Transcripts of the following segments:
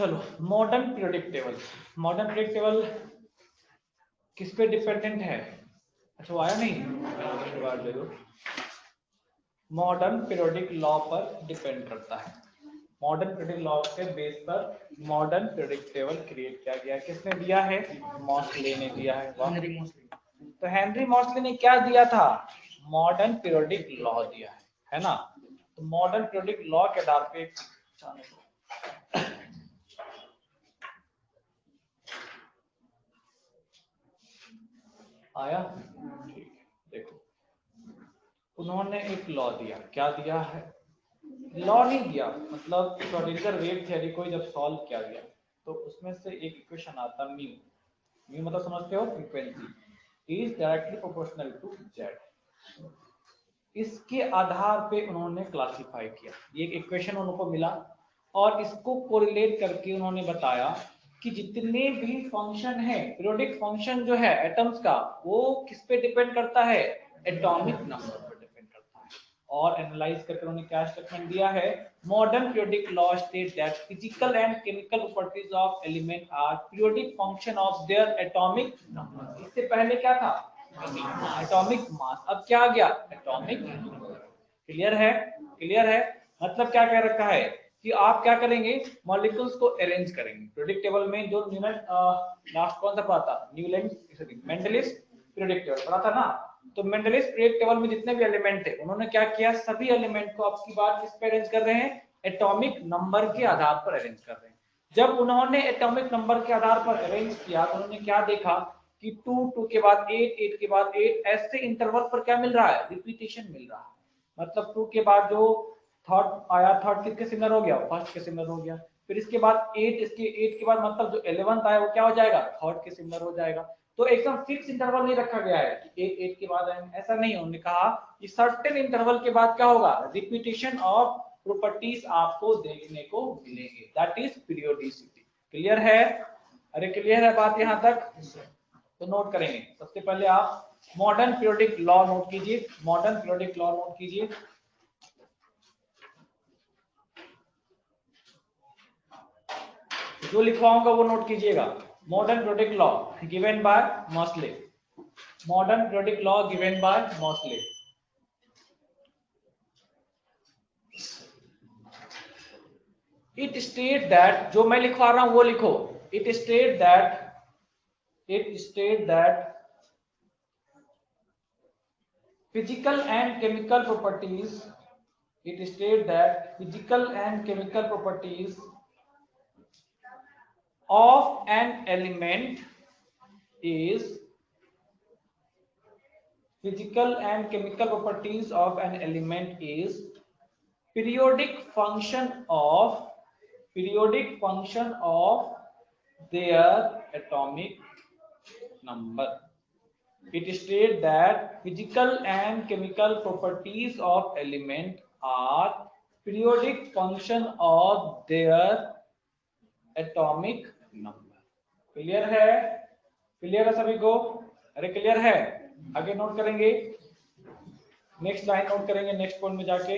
चलो modern periodic table. Modern periodic table किस पे डिपेंडेंट है? अच्छा वो आया नहीं, दे दो। मॉडर्न पीरियोडिक लॉ पर डिपेंड करता है। मॉडर्न पीरियोडिक लॉ के बेस पर मॉडर्न पीरियोडिक टेबल क्रिएट किया गया है। किसने दिया है? मॉसले ने दिया है। तो हेनरी मॉसले ने क्या दिया था? मॉडर्न पीरियोडिक लॉ दिया है ना। तो मॉडर्न पीरियोडिक लॉ के आधार पे आया, ठीक है। देखो उन्होंने एक लॉ दिया। क्या दिया है? लॉ नहीं दिया, मतलब श्रोडिंगर वेव थ्योरी को जब सॉल्व किया गया तो उसमें से एक इक्वेशन आता म्यू। म्यू मतलब समझते हो? Frequency is directly proportional to Z. इसके आधार पे उन्होंने क्लासिफाई किया। ये एक इक्वेशन उनको मिला और इसको कोरिलेट करके उन्होंने बताया कि जितने भी फंक्शन है, पीरियोडिक फंक्शन जो है एटम्स का, वो किस पे डिपेंड करता है? एटॉमिक नंबर पर डिपेंड करता है। और एनालाइज करके उन्होंने क्या स्टेटमेंट दिया है? Modern periodic law state that physical and chemical properties of element are periodic function of their atomic number. इससे पहले क्या था? Atomic mass. अब क्या आ गया? Atomic number. क्लियर है? क्लियर है? मतलब क्या कह रखा है कि आप क्या करेंगे? मॉलिक्यूल्स को अरेंज करेंगे पीरियोडिक टेबल में। जो लास्ट कौन सा पढ़ा था? मेंडलिस पीरियोडिक टेबल पढ़ा था ना। तो मेंडलिस पीरियोडिक टेबल में जितने भी एलिमेंट थे, उन्होंने क्या किया? सभी एलिमेंट को आपकी बात किस पे अरेंज कर रहे हैं? एटॉमिक नंबर के आधार पर अरेंज कर रहे हैं। जब उन्होंने एटॉमिक नंबर के आधार पर अरेंज किया तो उन्होंने क्या देखा कि 2 2 के बाद 8 8 के बाद 8 ऐसे इंटरवल पर क्या मिल रहा है? रिपीटेशन मिल रहा है। मतलब 2 के बाद जो थर्ड आया, थर्ड किसके सिमिलर हो गया? फर्स्ट के सिमिलर हो गया। फिर इसके बाद 8, इसके 8 के बाद मतलब जो 11th आया वो क्या हो जाएगा? थर्ड के सिमिलर हो जाएगा। तो एकदम फिक्स इंटरवल नहीं रखा गया है कि 8 8 के बाद आएंगे, ऐसा नहीं। उन्होंने कहा कि सर्टेन इंटरवल के बाद क्या होगा? रिपीटेशन ऑफ प्रॉपर्टीज आपको देखने को मिलेंगे, दैट इज पीरियोडिसिटी। क्लियर है? अरे क्लियर है बात यहां तक? तो नोट करेंगे। सबसे पहले आप मॉडर्न पीरियोडिक लॉ नोट कीजिए। मॉडर्न पीरियोडिक लॉ नोट कीजिए। जो लिखवाऊंगा वो नोट कीजिएगा। Modern periodic law given by Mauchly. Modern periodic law given by Mauchly. It state that, जो मैं लिखवा रहा हूं वो लिखो। It state that physical and chemical properties, it states that physical and chemical properties of an element is physical and chemical properties of an element is periodic function of their atomic number. It states that physical and chemical properties of element are periodic function of their atomic number. Clear है? Clear है सभी को? अरे clear है? आगे note करेंगे, next line note करेंगे next point में जाके।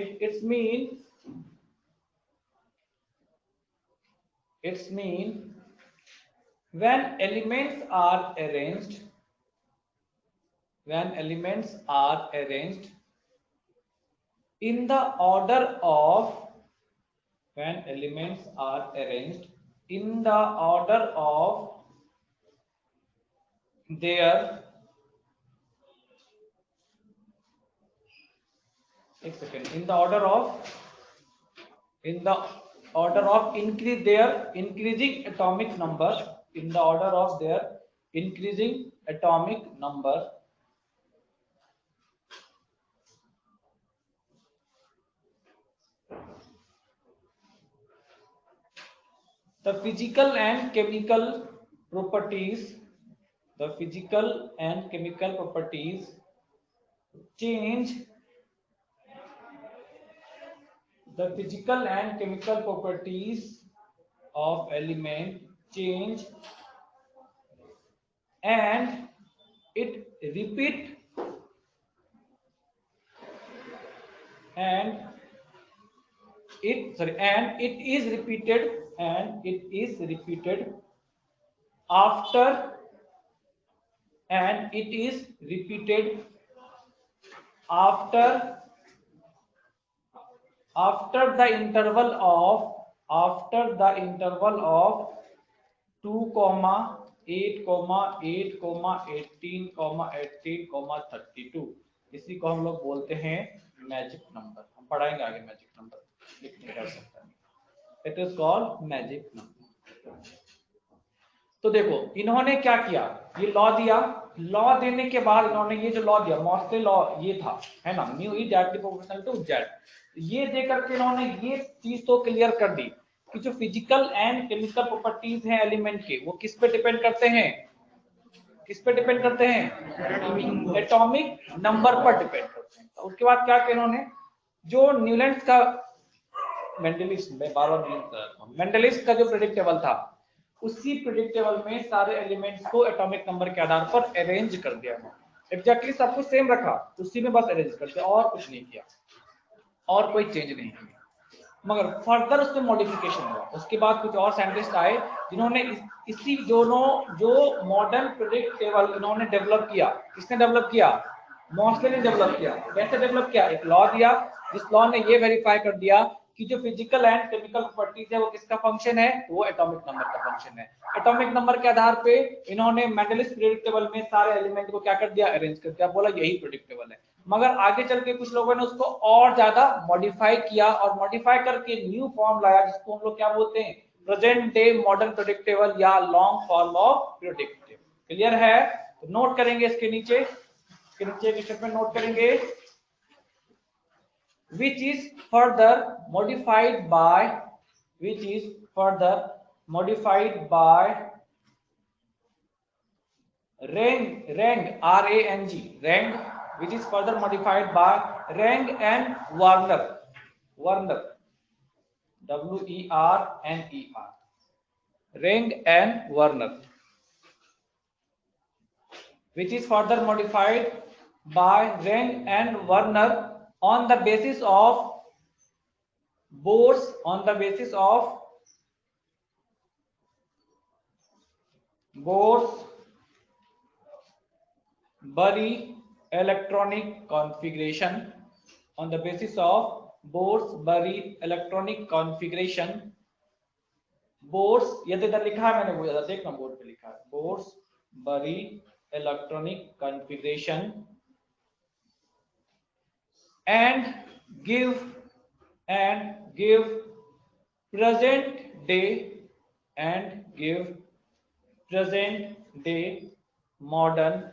It's mean when elements are arranged in the order of their in the order of increasing atomic number, in the order of their increasing atomic number, the physical and chemical properties change. The physical and chemical properties of element change and it repeat and it is repeated and it is repeated after and it is repeated after after the interval of 2 comma 8 comma 8 comma 18 comma 18 comma 32। इसी को हम लोग बोलते हैं magic number. हम पढ़ाएंगे आगे magic number लिखने कर सकते हैं। It is called magic number. तो देखो इन्होंने क्या किया, ये लॉ दिया, लॉ देने के बाद इन्होंने ये जो लॉ दिया मॉर्से लॉ ये था, है ना, mu e directly proportional to Z, ये देकर के इन्होंने ये चीज तो क्लियर कर दी कि जो फिजिकल एंड केमिकल प्रॉपर्टीज हैं एलिमेंट के वो किस पे डिपेंड करते हैं, किस पे डिपेंड करते हैं, एटॉमिक नंबर पर डिपेंड करते हैं। तो उसके बाद क्या किया इन्होंने, जो न्यूलैंड का मेंडलिस्ट, मैं बार बार मेंडलिस्ट का जो प्रेडिक्टेबल था उसी प्रेडिक्टेबल में सारे एलिमेंट्स को एटॉमिक नंबर के आधार पर अरेंज कर दिया, एग्जैक्टली सब कुछ सेम रखा, उसी में बस अरेंज कर दिया और कुछ नहीं किया, और कोई चेंज नहीं किया। मगर फर्दर उसमें मॉडिफिकेशन हुआ। उसके बाद कुछ और साइंटिस्ट आए जिन्होंने इसी दोनों जो मॉडर्न प्रेडिक्ट टेबल इन्होंने डेवलप किया, किसने डेवलप किया, मॉर्से ने डेवलप किया। कैसे डेवलप किया, एक लॉ दिया, जिस लॉ ने ये वेरीफाई कर दिया कि जो फिजिकल एंड केमिकल प्रॉपर्टीज है वो किसका फंक्शन है, वो एटॉमिक नंबर का फंक्शन है। एटॉमिक नंबर के आधार पे इन्होंने मेंडलिस्ट प्रेडिक्टेबल में सारे एलिमेंट को क्या कर दिया, अरेंज कर दिया, बोला यही प्रेडिक्टेबल है। मगर आगे चल के कुछ लोगों ने उसको और ज्यादा मॉडिफाई किया और मॉडिफाई करके न्यू फॉर्म लाया जिसको हम लोग क्या बोलते हैं, प्रेजेंट डे मॉडर्न प्रेडिक्टेबल या long form of predictable. Clear है, तो नोट करेंगे इसके नीचे, इसके नीचे एक स्टेटमेंट नोट करेंगे, which is further modified by which is further modified by Rang Rang which is further modified by Rang and Warner WERNER Rang and Warner, which is further modified by Rang and Warner on the basis of Bohr's Bury electronic configuration, on the basis of Bohr's Bury electronic configuration। Bohr's ये तो इधर लिखा है मैंने, वो ज्यादा देखना, board पे लिखा है Bohr's Bury electronic configuration and give present day modern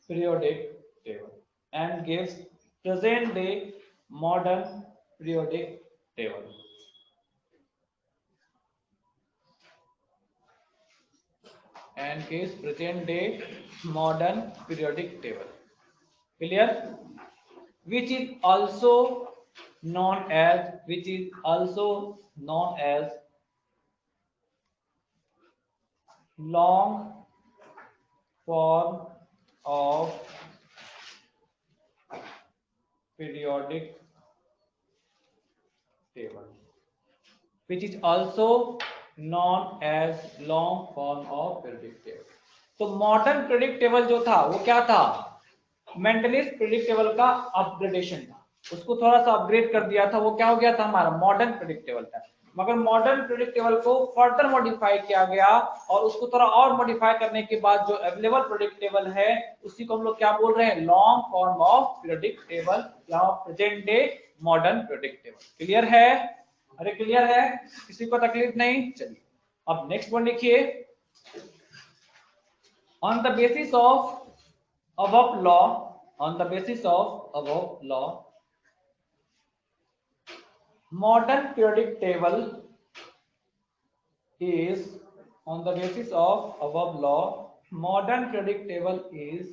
periodic table and gives present day modern periodic table and gives present day modern periodic table। Clear? which is also known as long form of periodic table, which is also known as long form of periodic table। तो modern periodic table जो था वो क्या था, मेंडलिस्ट predict table का upgradation था, उसको थोड़ा सा अपग्रेड कर दिया था, वो क्या हो गया था, हमारा मॉडर्न प्रेडिक्ट टेबल था। मगर मॉडर्न प्रेडिक्ट टेबल को फर्दर मॉडिफाई किया गया और उसको थोड़ा और मॉडिफाई करने के बाद जो अवेलेबल प्रेडिक्ट टेबल है उसी को हम लोग क्या बोल रहे हैं, long form of periodic table या present day modern periodic table. Clear है, अरे क्लियर है, किसी को तकलीफ नहीं। चलिए अब नेक्स्ट वन लिखिए, on the basis of above law modern periodic table is on the basis of above law modern periodic table is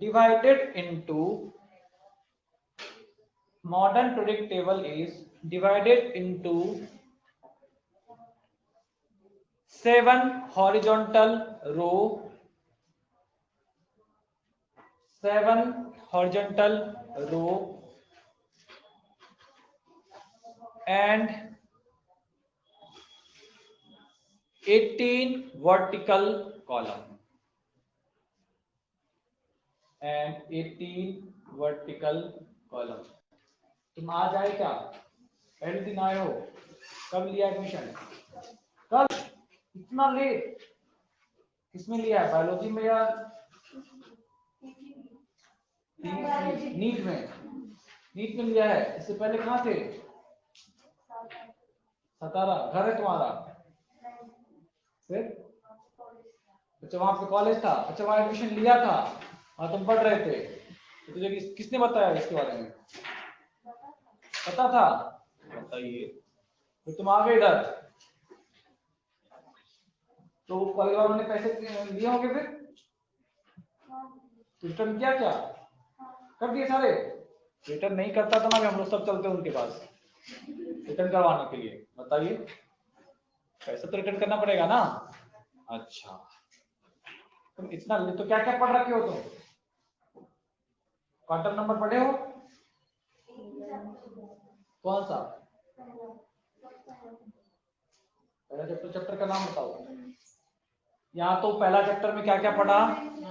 divided into 7 horizontal row and 18 vertical column and 18 vertical column। तुम आज आए क्या? पहले दिन आए हो? कब लिया एडमिशन? कल? इतना लेट? किसमें लिया है, बायोलॉजी में या नीट में? नीट में लिया है। इससे पहले कहाँ थे? सतारा। घर है तुम्हारा? फिर अच्छा वहां पे कॉलेज था? अच्छा वहां एडमिशन लिया था? हाँ तुम पढ़ रहे थे तो तुझे किसने बताया इसके बारे में? पता था? बताइए। फिर तुम आ गए इधर तो कॉलेज वालों ने पैसे लिए होंगे, फिर रिटर्न किया क्या? कर दिए सारे? रिटर्न नहीं करता था ना, हम लोग सब चलते उनके पास रिटर्न करवाने के लिए। बताइए, पैसा तो रिटर्न करना पड़ेगा ना। अच्छा तुम इतना तो क्या क्या पढ़ रखे हो तुम? क्वांटम नंबर पढ़े हो? कौन सा? पहला चैप्टर का नाम बताओ। यहाँ तो पहला चैप्टर में क्या क्या पढ़ा?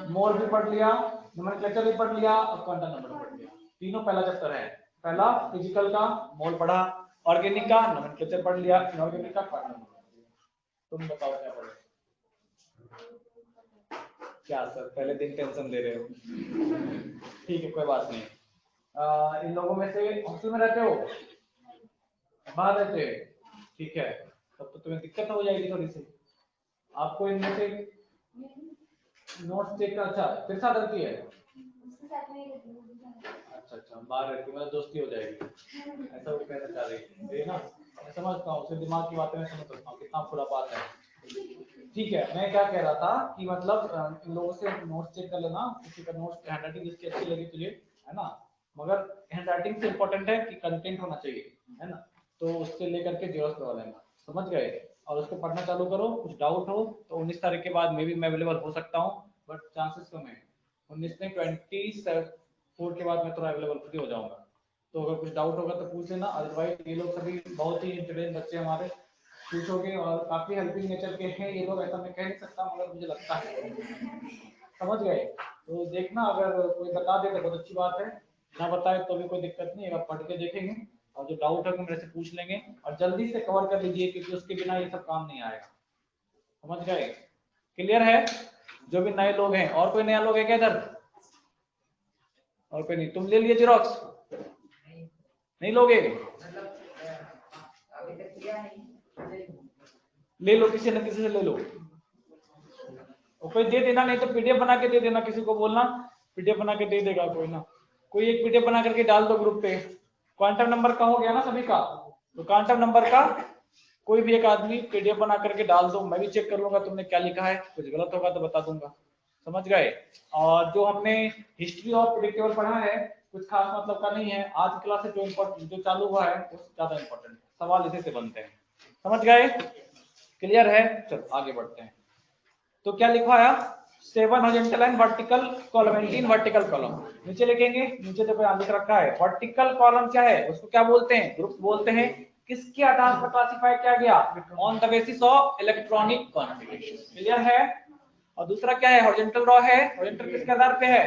मोल भी पढ़ लिया, नोमेनक्लेचर भी पढ़ लिया और क्वांटम नंबर पढ़ लिया। तीनों पहला चैप्टर है। पहला फिजिकल का मोल पढ़ा, ऑर्गेनिक का नोमेनक्लेचर पढ़ लिया, इनऑर्गेनिक का क्वांटम नंबर पढ़ लिया। तुम बताओ क्या पढ़े? क्या सर पहले दिन टेंशन दे रहे हो? ठीक है कोई बात नहीं। इन लोगों में से हॉस्टल में रहते हो, बाहर रहते हो? ठीक है, तब तो तुम्हें दिक्कत हो जाएगी थोड़ी सी। आपको इनमें से नोट्स चेक का अच्छा फिर साथ रहती है? अच्छा अच्छा बाहर रहती है, मतलब दोस्ती हो जाएगी, ऐसा वो कहना चाह रही है ना? मैं समझता हूँ, उसके दिमाग की बातें मैं समझ सकता हूँ, कितना खुरापात है। ठीक है, मैं क्या कह रहा था कि मतलब इन लोगों से नोट्स चेक कर लेना, किसी का नोट्स हैंडराइटिंग जिसकी अच्छी लगी तुझे, है ना? मगर हैंडराइटिंग से इम्पोर्टेंट है कि कंटेंट होना चाहिए, है ना? तो उससे लेकर के जेरोक्स करवा लेना, समझ गए? और उसको पढ़ना चालू करो। कुछ डाउट हो तो 19 तारीख के बाद मे भी मैं अवेलेबल हो सकता हूँ, बट चांसेस कम है। 19 नहीं 24 के बाद मैं थोड़ा अवेलेबल फ्री हो जाऊंगा। तो अगर कुछ डाउट होगा तो पूछ लेना, अदरवाइज ये लोग सभी बहुत ही इंटेलिजेंट बच्चे हमारे, पूछोगे और काफी हेल्पिंग नेचर के हैं ये लोग, ऐसा मैं कह नहीं सकता मगर मुझे लगता है। समझ गए? तो देखना, अगर कोई बता दे तो बहुत अच्छी बात है, ना बताए तो भी कोई दिक्कत नहीं है, पढ़ के देखेंगे और जो डाउट है मेरे से पूछ लेंगे और जल्दी से कवर कर लीजिए, क्योंकि उसके बिना ये सब काम नहीं आएगा। समझ गए? क्लियर है? जो भी नए लोग हैं, और कोई नया लोग है क्या इधर? और कोई नहीं? तुम ले लिए जेरोक्स? नहीं लोगे? ले लो, किसी न किसी से ले लो, और कोई दे देना, नहीं तो पीडीएफ बना के दे देना, किसी को बोलना पीडीएफ बना के दे देगा कोई ना कोई। एक पीडीएफ बना करके डाल दो ग्रुप पे। क्वांटम नंबर का हो गया ना सभी का? तो क्वांटम नंबर का कोई भी एक आदमी पीडीएफ बना करके डाल दो, मैं भी चेक कर लूंगा तुमने क्या लिखा है, कुछ गलत होगा तो बता दूंगा। समझ गए? और जो हमने हिस्ट्री ऑफ प्रेडिक्टेबल पढ़ा है, कुछ खास मतलब का नहीं है। आज क्लास से जो चालू हुआ है वो ज्यादा इंपॉर्टेंट है, सवाल इसी से बनते हैं। समझ गए? क्लियर है? चलो आगे बढ़ते हैं। तो क्या लिखवाया? 7 horizontal and vertical column, 18 vertical column. नीचे लिखेंगे, नीचे देखो यहाँ लिख रखा है वर्टिकल कॉलम क्या है, उसको क्या बोलते हैं? ग्रुप्स बोलते हैं। किसके आधार पर क्लासिफाई किया गया? On the basis of electronic configuration. Clear है? और दूसरा क्या है? हॉरिजॉन्टल रॉ है। हॉरिजॉन्टल किसके आधार पे है?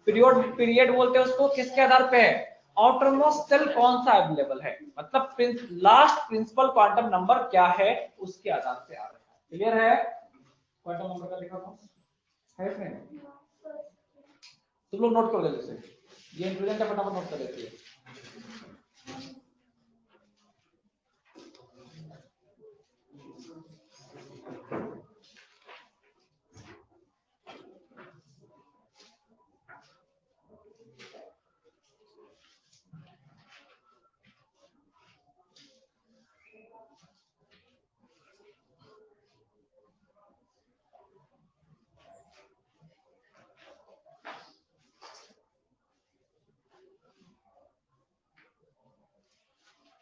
पीरियड बोलते हैं उसको। किसके आधार पे है? आउटर मोस्ट सेल कौन सा अवेलेबल है, मतलब लास्ट प्रिंसिपल क्वांटम नंबर क्या है, उसके आधार पे आ रहा है। क्लियर है? क्वांटम नंबर का लिखा था है इसमें, तुम लोग नोट करो जल्दी से, ये इंटेलिजेंट है, फटाफट नोट कर लेती है।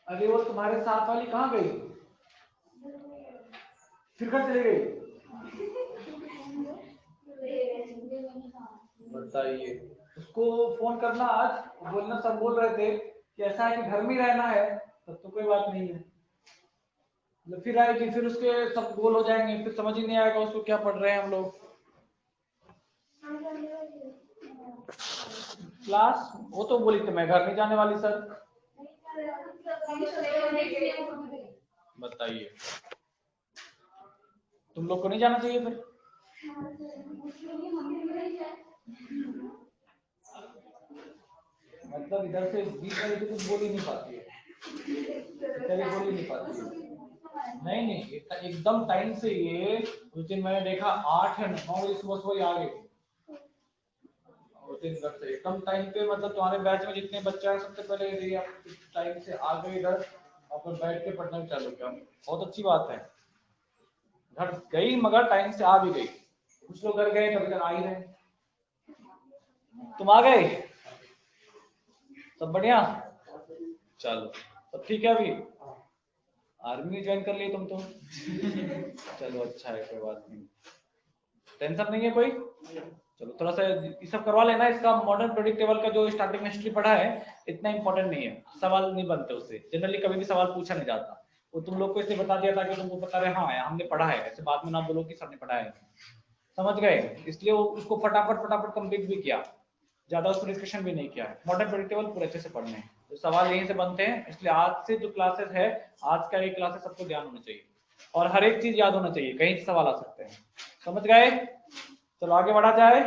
अरे वो तुम्हारे साथ वाली कहाँ गई? फिर घर चली गई? बताइए, उसको फोन करना आज, बोलना, सब बोल रहे थे कि ऐसा है कि घर में रहना है, तब तो कोई बात नहीं है। फिर आएगी, फिर उसके सब गोल हो जाएंगे, फिर समझ ही नहीं आएगा उसको क्या पढ़ रहे हैं हम लोग। क्लास वो तो बोली थी मैं घर नहीं जाने वाली सर। बताइए तुम लोग को नहीं जाना चाहिए फिर? मतलब इधर से बीच वाले तो कुछ बोल ही नहीं पाती है, बोल ही नहीं पाती है। नहीं नहीं एकदम टाइम से ये उस दिन मैंने देखा 8 या 9 बजे सुबह सुबह आ गई उस दिन घर से एकदम टाइम पे। मतलब तुम्हारे बैच में जितने बच्चे हैं सबसे पहले ये टाइम से आ गए इधर और बैठ के पढ़ना चालू किया। बहुत अच्छी बात है, घर गई मगर टाइम से आ भी गई। कुछ लोग घर गए कभी तक आ ही रहे। तुम आ गए सब बढ़िया? चलो सब ठीक है। अभी आर्मी ज्वाइन कर ली तुम तो चलो अच्छा है, कोई बात नहीं, टेंशन नहीं है कोई। चलो थोड़ा सा ये सब करवा लेना। इसका मॉडर्न प्रेडिक्टेबल का जो स्टार्टिंग में हिस्ट्री पढ़ा है इतना इंपॉर्टेंट नहीं है, सवाल नहीं बनते उससे, जनरली कभी भी सवाल पूछा नहीं जाता। वो तुम लोग को इसलिए बता दिया था कि तुमको पता रहे हाँ हमने पढ़ा है, ऐसे बाद में ना बोलो कि सर ने पढ़ा है, समझ गए? इसलिए वो उसको फटाफट फटाफट कंप्लीट भी किया, ज्यादा उस पर डिस्कशन भी नहीं किया है। मॉडर्न प्रेडिक्टेबल पूरे अच्छे से पढ़ने हैं, तो सवाल यहीं से बनते हैं। इसलिए आज से जो क्लासेस है, आज का ये क्लासेस सबको ध्यान होना चाहिए और हर एक चीज याद होना चाहिए, कहीं से सवाल आ सकते हैं, समझ गए? चलो आगे बढ़ा जाए।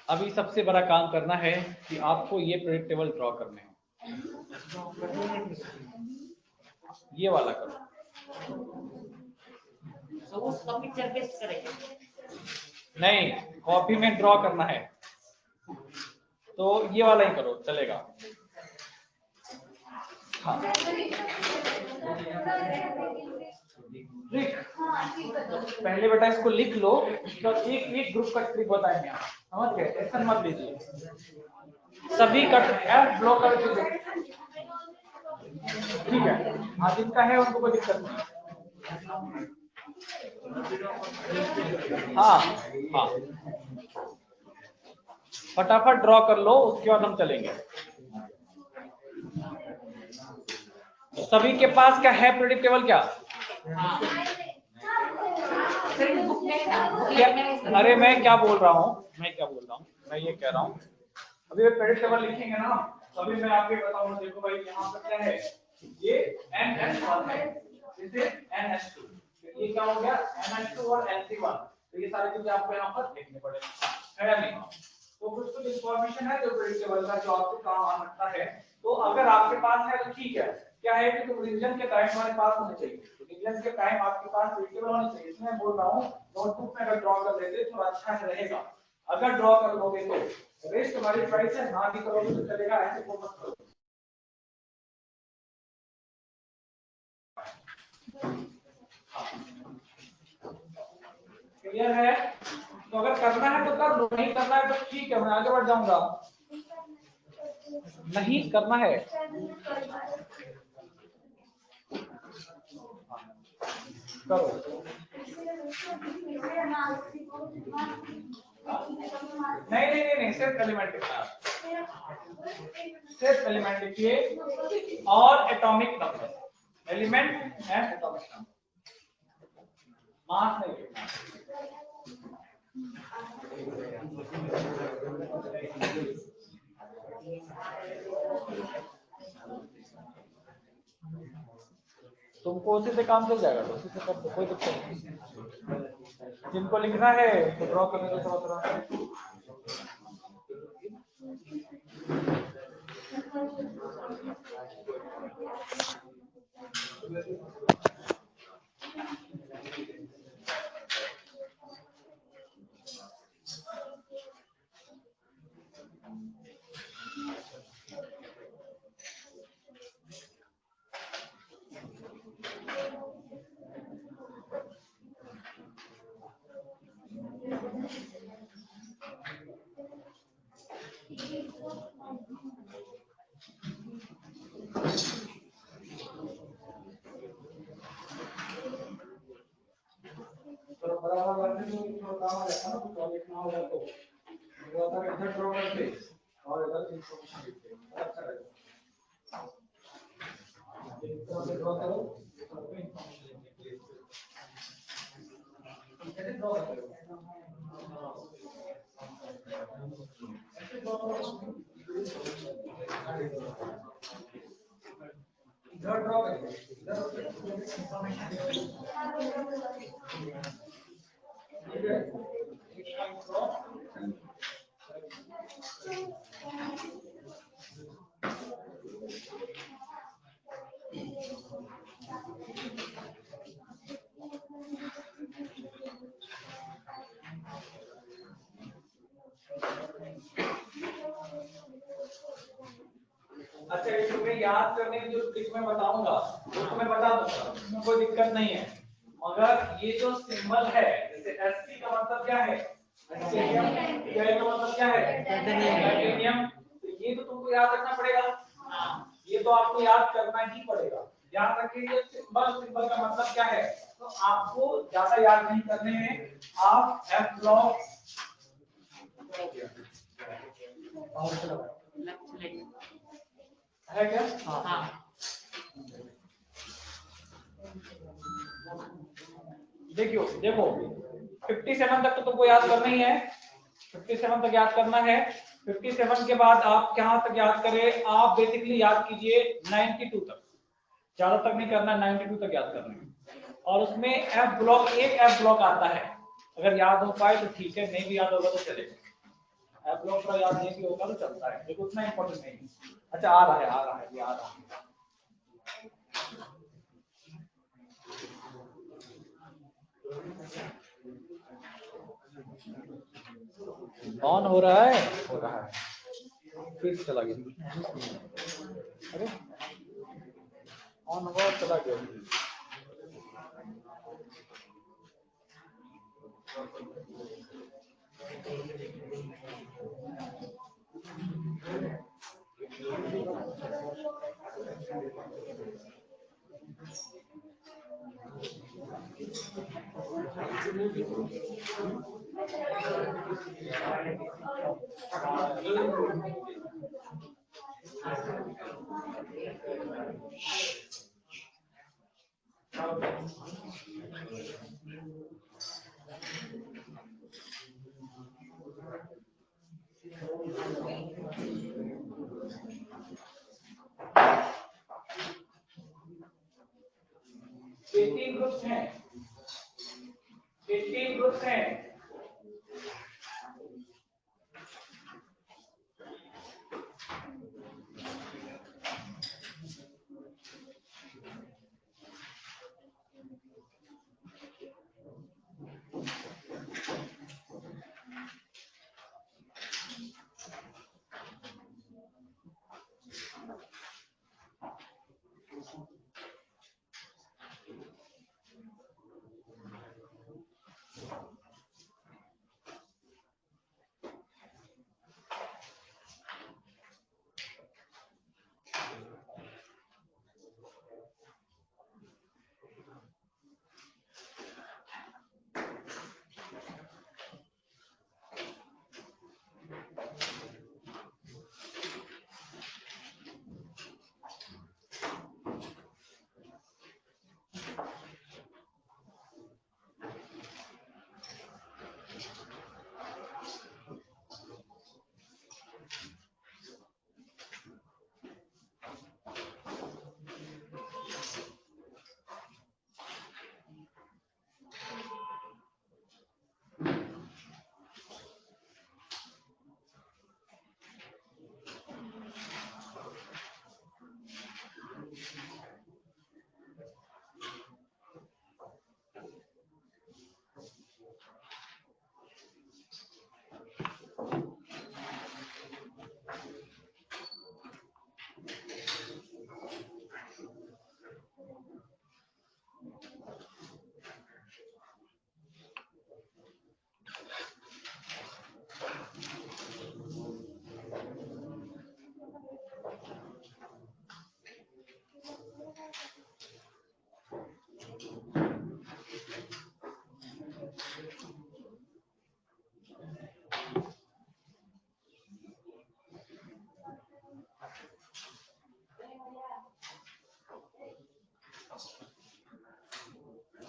अभी सबसे बड़ा काम करना है कि आपको ये प्रेडिक्टेबल ड्रॉ करने हैं। ये वाला करो, तो उसका पिक्चर पेस्ट करेंगे? नहीं कॉपी में ड्रॉ करना है, तो ये वाला ही करो चलेगा। हाँ पहले बेटा इसको लिख लो, तो एक ग्रुप का ट्रिक बताएंगे आप, समझ गए? टेंशन मत लीजिए, सभी कट एफ ब्लॉक कर दीजिए, ठीक है? हाँ जिनका है उनको कोई दिक्कत नहीं। हाँ हाँ फटाफट ड्रॉ कर लो, उसके बाद हम चलेंगे। सभी के पास क्या है प्रेडिक्टेबल? क्या क्या? अरे मैं क्या बोल रहा हूँ, मैं ये कह रहा हूँ अभी प्रेडिक्टेबल लिखेंगे ना, तो अभी मैं आपको बताऊंगा। देखो भाई यहाँ पर क्या है, ये NH1 है, इसे NH2, ये क्या हो गया NH2 और NC1, तो ये सारी चीजें आपको यहाँ पर लिखनी पड़ेगी, है या नहीं? तो कुछ कुछ इंफॉर्मेशन है जो प्रेडिक्टेबल का जो आपको काम आ सकता है। तो अगर आपके पास है तो ठीक है, क्या है कि तुम रिवीजन के टाइम हमारे पास होने चाहिए, रिवीजन के टाइम आपके पास प्रेडिक्टेबल होने चाहिए। इसमें बोल रहा हूँ नोटबुक में अगर ड्रॉ कर लेते तो अच्छा रहेगा, अगर ड्रॉ कर लोगे तो रेस्ट हमारी चॉइस है, ना भी करोगे तो चलेगा, ऐसे को मत करो। क्लियर है? तो अगर करना है तो कर लो, नहीं करना है तो ठीक है मैं आगे बढ़ जाऊंगा। नहीं करना है करो। नहीं सिर्फ एलिमेंट लिखना है, सिर्फ एलिमेंट लिखिए और atomic number, element and atomic number, mass नहीं लिखना। तुमको उसी से काम चल जाएगा, तो उसी से कर दो, कोई दिक्कत नहीं। जिनको लिखना है तो ड्रॉ करने दो थोड़ा थोड़ा। बराबर काम आ जाता है ना, तो लिखना होगा तो इधर ड्रॉ करते और इधर इंफॉर्मेशन लिखते, अच्छा रहेगा। ड्रॉ करो, कैसे ड्रॉ करते हो? ऐसे ड्रॉ करो, इधर ड्रॉ करो, इधर इंफॉर्मेशन अच्छा, ये तुम्हें याद करने की जो ट्रिक मैं बताऊंगा वो तुम्हें बता दूंगा, इसमें कोई दिक्कत नहीं है। मगर ये जो सिंबल है, जैसे Sp का मतलब क्या है, टाइटेनियम, Ti का मतलब क्या है, टाइटेनियम, तो ये तो तुमको याद रखना पड़ेगा, ये तो आपको याद करना ही पड़ेगा। याद रखिए सिंबल का मतलब क्या है, तो आपको ज्यादा याद नहीं करने हैं, आप F ब्लॉक है क्या? हाँ। देखो 57 तक तो तुमको याद करना ही है, 57 तक याद करना है। 57 के बाद आप कहां तक याद करें, आप बेसिकली याद कीजिए 92 तक, ज्यादा तक नहीं करना, 92 तक याद करना है। और उसमें एफ ब्लॉक, एक एफ ब्लॉक आता है, अगर याद हो पाए तो ठीक है, नहीं भी याद होगा तो चलेगा। एफ ब्लॉक का याद नहीं भी होगा तो चलता है, लेकिन उतना इंपॉर्टेंट नहीं है। अच्छा आ रहा है, ये आ रहा है। ऑन हो रहा है, फिर चला गया, अरे ऑन हुआ चला गया। ग्रुप्स हैं, 18 ग्रुप्स हैं।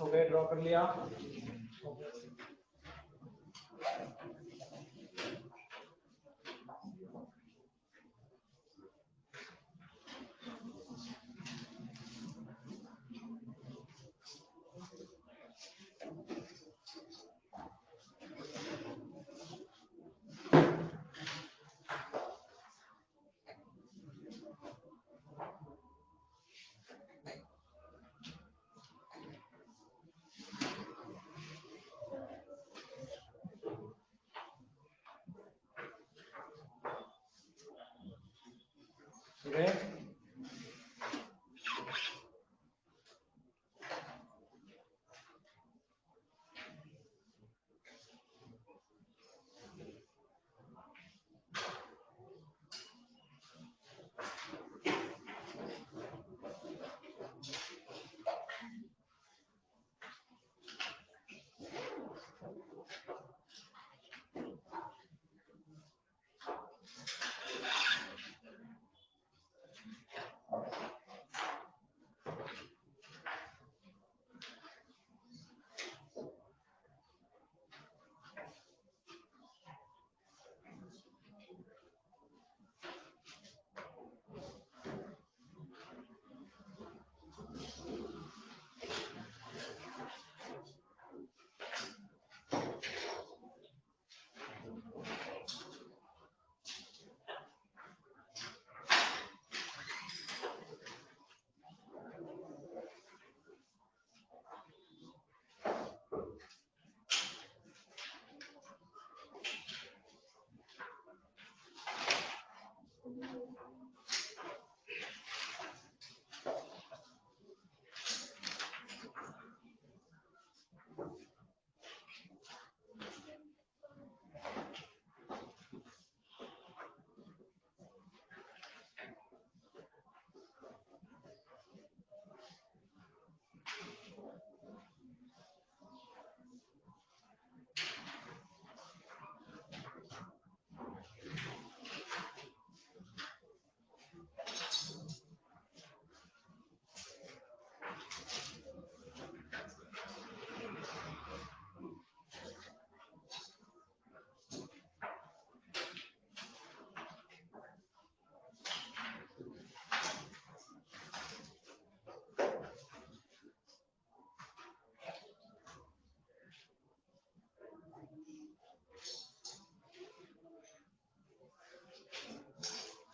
हो गए, ड्रॉ कर लिया। गए।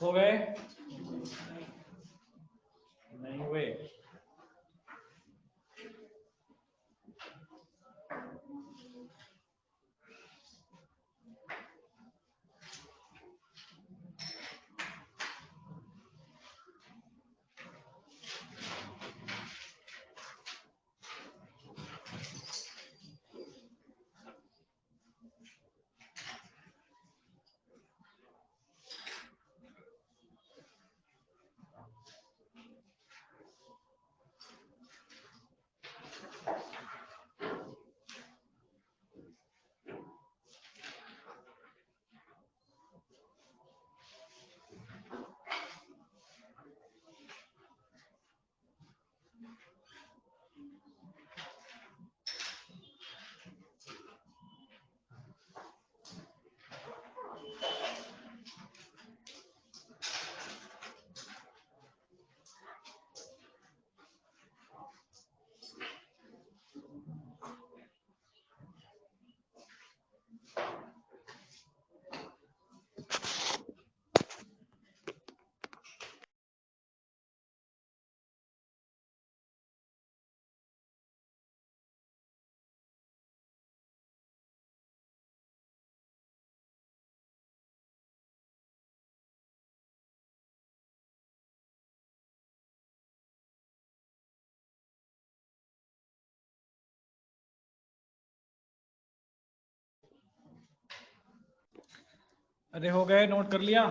हो गए, नहीं हुए। अरे हो गए, नोट कर लिया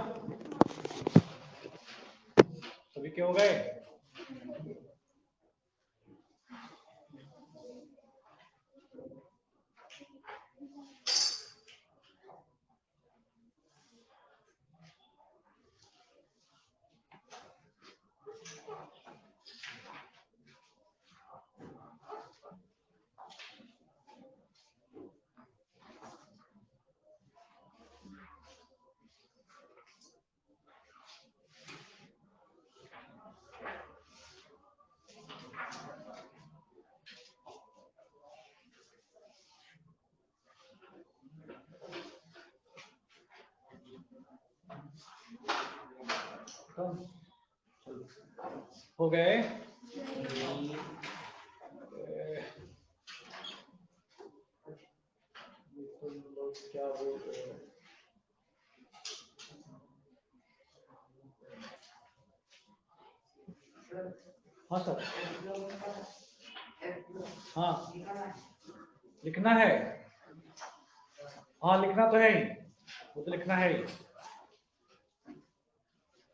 सभी के? हो गए। हो गए? क्या बोल रहे हैं? हाँ सर, हाँ लिखना है, हाँ लिखना तो है ही, वो तो लिखना है ही।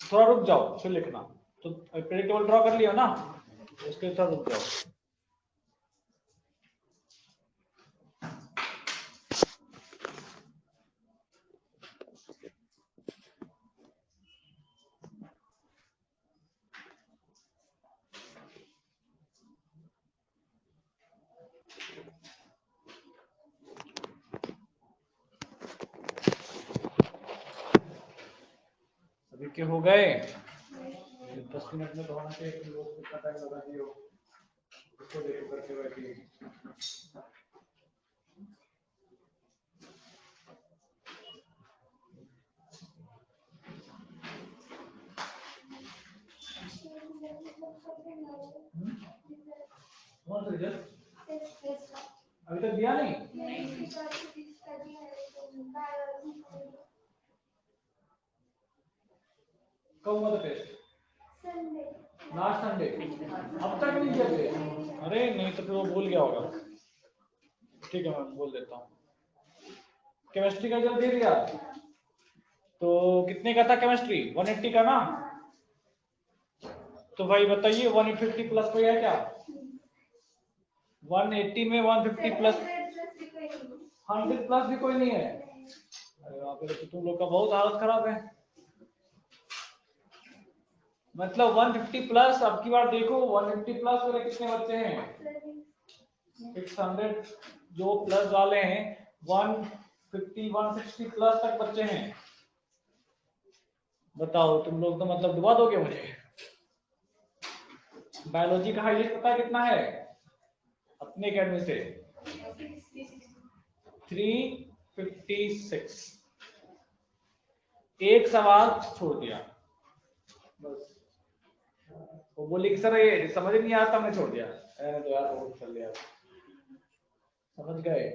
थोड़ा रुक जाओ फिर लिखना। तो प्रेडिक्टेबल ड्रॉ कर लिया ना, उसके साथ रुक जाओ। सभी के हो गए? 10 मिनट में तो होना चाहिए, तुम लोग कितना टाइम लगा दिए हो उसको देखो करके बैठिए। कौन सा रिजल्ट अभी तक दिया नहीं? कब हुआ था टेस्ट? Last Sunday. अब तक नहीं दिया टेस्ट? अरे नहीं तो फिर वो भूल गया होगा। ठीक है मैं बोल देता हूँ। केमिस्ट्री का रिजल्ट दे दिया? तो कितने का था केमिस्ट्री? 180 का ना? तो भाई बताइए 150 प्लस कोई है क्या? 180 में 150 प्लस 100 प्लस भी कोई नहीं है? अरे वहां पे तो तुम लोग का बहुत हालत खराब है। मतलब 150 प्लस, अब की बार देखो 150 प्लस वाले कितने बच्चे हैं? 600 जो प्लस वाले हैं 150 160 प्लस तक बच्चे हैं। बताओ तुम लोग तो मतलब डुबा दोगे मुझे। बायोलॉजी का हाईएस्ट पता है कितना है अपने अकेडमी से? 356। एक सवाल छोड़ दिया बस। वो बोली कि सर ये समझ नहीं आता, मैं छोड़ दिया। मैंने तो यार बहुत कर लिया। समझ गए?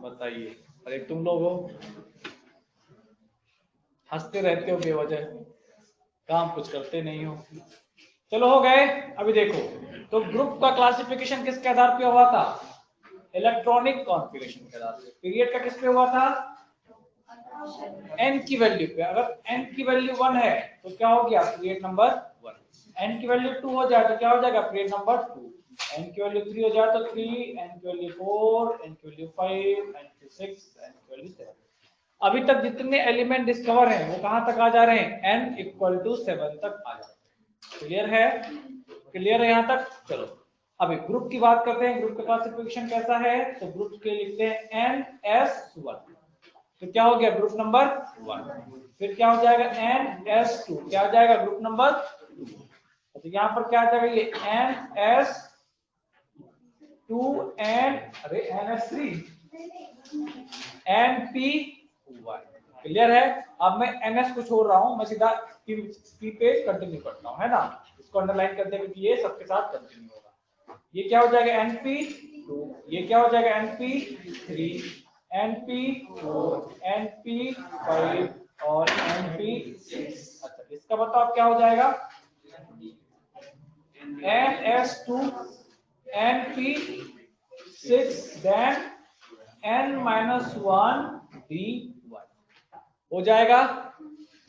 बताइए। अरे तुम लोग हो हंसते रहते हो बेवजह, काम कुछ करते नहीं हो। चलो हो गए। अभी देखो तो ग्रुप का क्लासिफिकेशन किसके आधार पे हुआ था? इलेक्ट्रॉनिक कॉन्फ़िगरेशन के आधार पे। पीरियड का किस पे हुआ था? n की वैल्यू पे। अगर n की वैल्यू 1 है तो क्या हो गया? Period number 1। n की वैल्यू 2 हो जाए तो क्या हो जाएगा? Period number 2। n की वैल्यू 3 हो जाए तो 3, n की वैल्यू 4, n की वैल्यू 5, n की 6, n की वैल्यू 7। अभी तक जितने एलिमेंट डिस्कवर हैं वो कहां तक आ जा रहे हैं? n = 7 तक आ जा रहे हैं। क्लियर है? क्लियर है यहां तक? चलो अभी ग्रुप की बात करते हैं। ग्रुप का क्लासिफिकेशन कैसा है? तो ग्रुप के लिखते हैं NS1। तो क्या हो गया? Group number 1। फिर क्या हो जाएगा? NS2। क्या हो जाएगा? Group number 2। तो यहाँ पर क्या आ जाएगा? ये NS2 अरे NS3 NP1। क्लियर है? अब मैं NS को छोड़ रहा हूं, मैं सीधा P पे कंटिन्यू करता हूं, है ना? इसको अंडरलाइन कर दे क्योंकि ये सबके साथ कंटिन्यू होगा। ये क्या हो जाएगा? NP2। ये क्या हो जाएगा? NP3, NP4, NP5 और NP6। अच्छा इसका बताओ क्या हो जाएगा? NS2 NP6 then N-1 D1 हो जाएगा।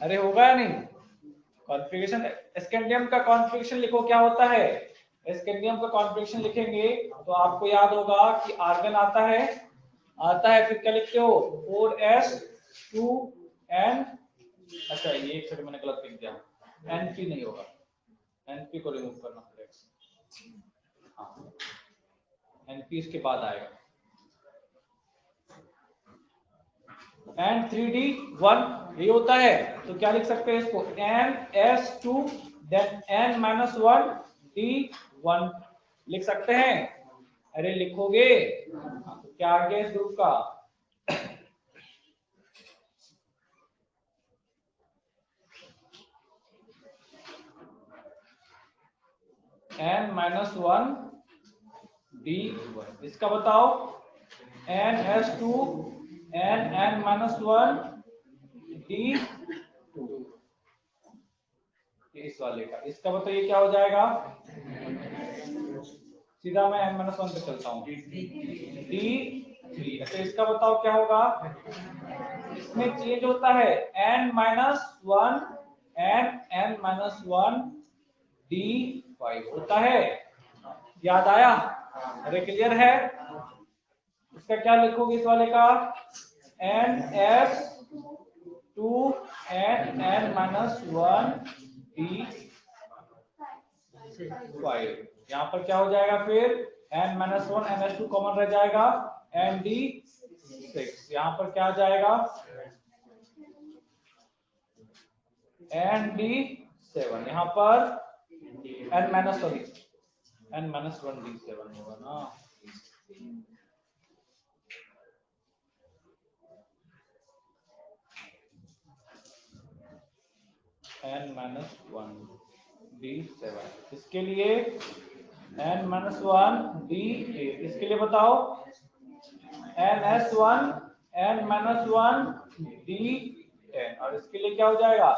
अरे होगा या नहीं? कॉन्फ़िगरेशन स्कैंडियम का कॉन्फ़िगरेशन लिखो क्या होता है? स्कैंडियम का कॉन्फ़िगरेशन लिखेंगे तो आपको याद होगा कि आर्गन आता है फिर क्या लिखते हो? 4s2n। अच्छा ये एक सेकंड मैंने गलत लिख दिया, Np नहीं होगा, Np को रिमूव करना पड़ेगा। हाँ Np इसके बाद आएगा। N3D1 ये होता है तो क्या लिख सकते हैं इसको? NS2 then N-1 D1 लिख सकते हैं। अरे लिखोगे तो क्या आ गया इस ग्रुप का? n minus 1 dy। इसका बताओ ns2 n माइनस 1 d2। इस वाले का इसका बताइए क्या हो जाएगा। सीधा मैं n माइनस 1 पे चलता हूँ d3। अच्छा इसका बताओ क्या होगा। इसमें चेंज होता है n minus 1 n minus 1 d5 होता है। याद आया। अरे क्लियर है। इसका क्या लिखोगे इस वाले का ns2 n माइनस 1 d5। यहाँ पर क्या हो जाएगा फिर n माइनस 1 ns2 कॉमन रह जाएगा n d6। यहाँ पर क्या आ जाएगा n d7। यहाँ पर n माइनस 1 d7 होगा ना। n माइनस 1 d7 इसके लिए n माइनस 1 d8। इसके लिए बताओ ns1 n माइनस 1 d10। और इसके लिए क्या हो जाएगा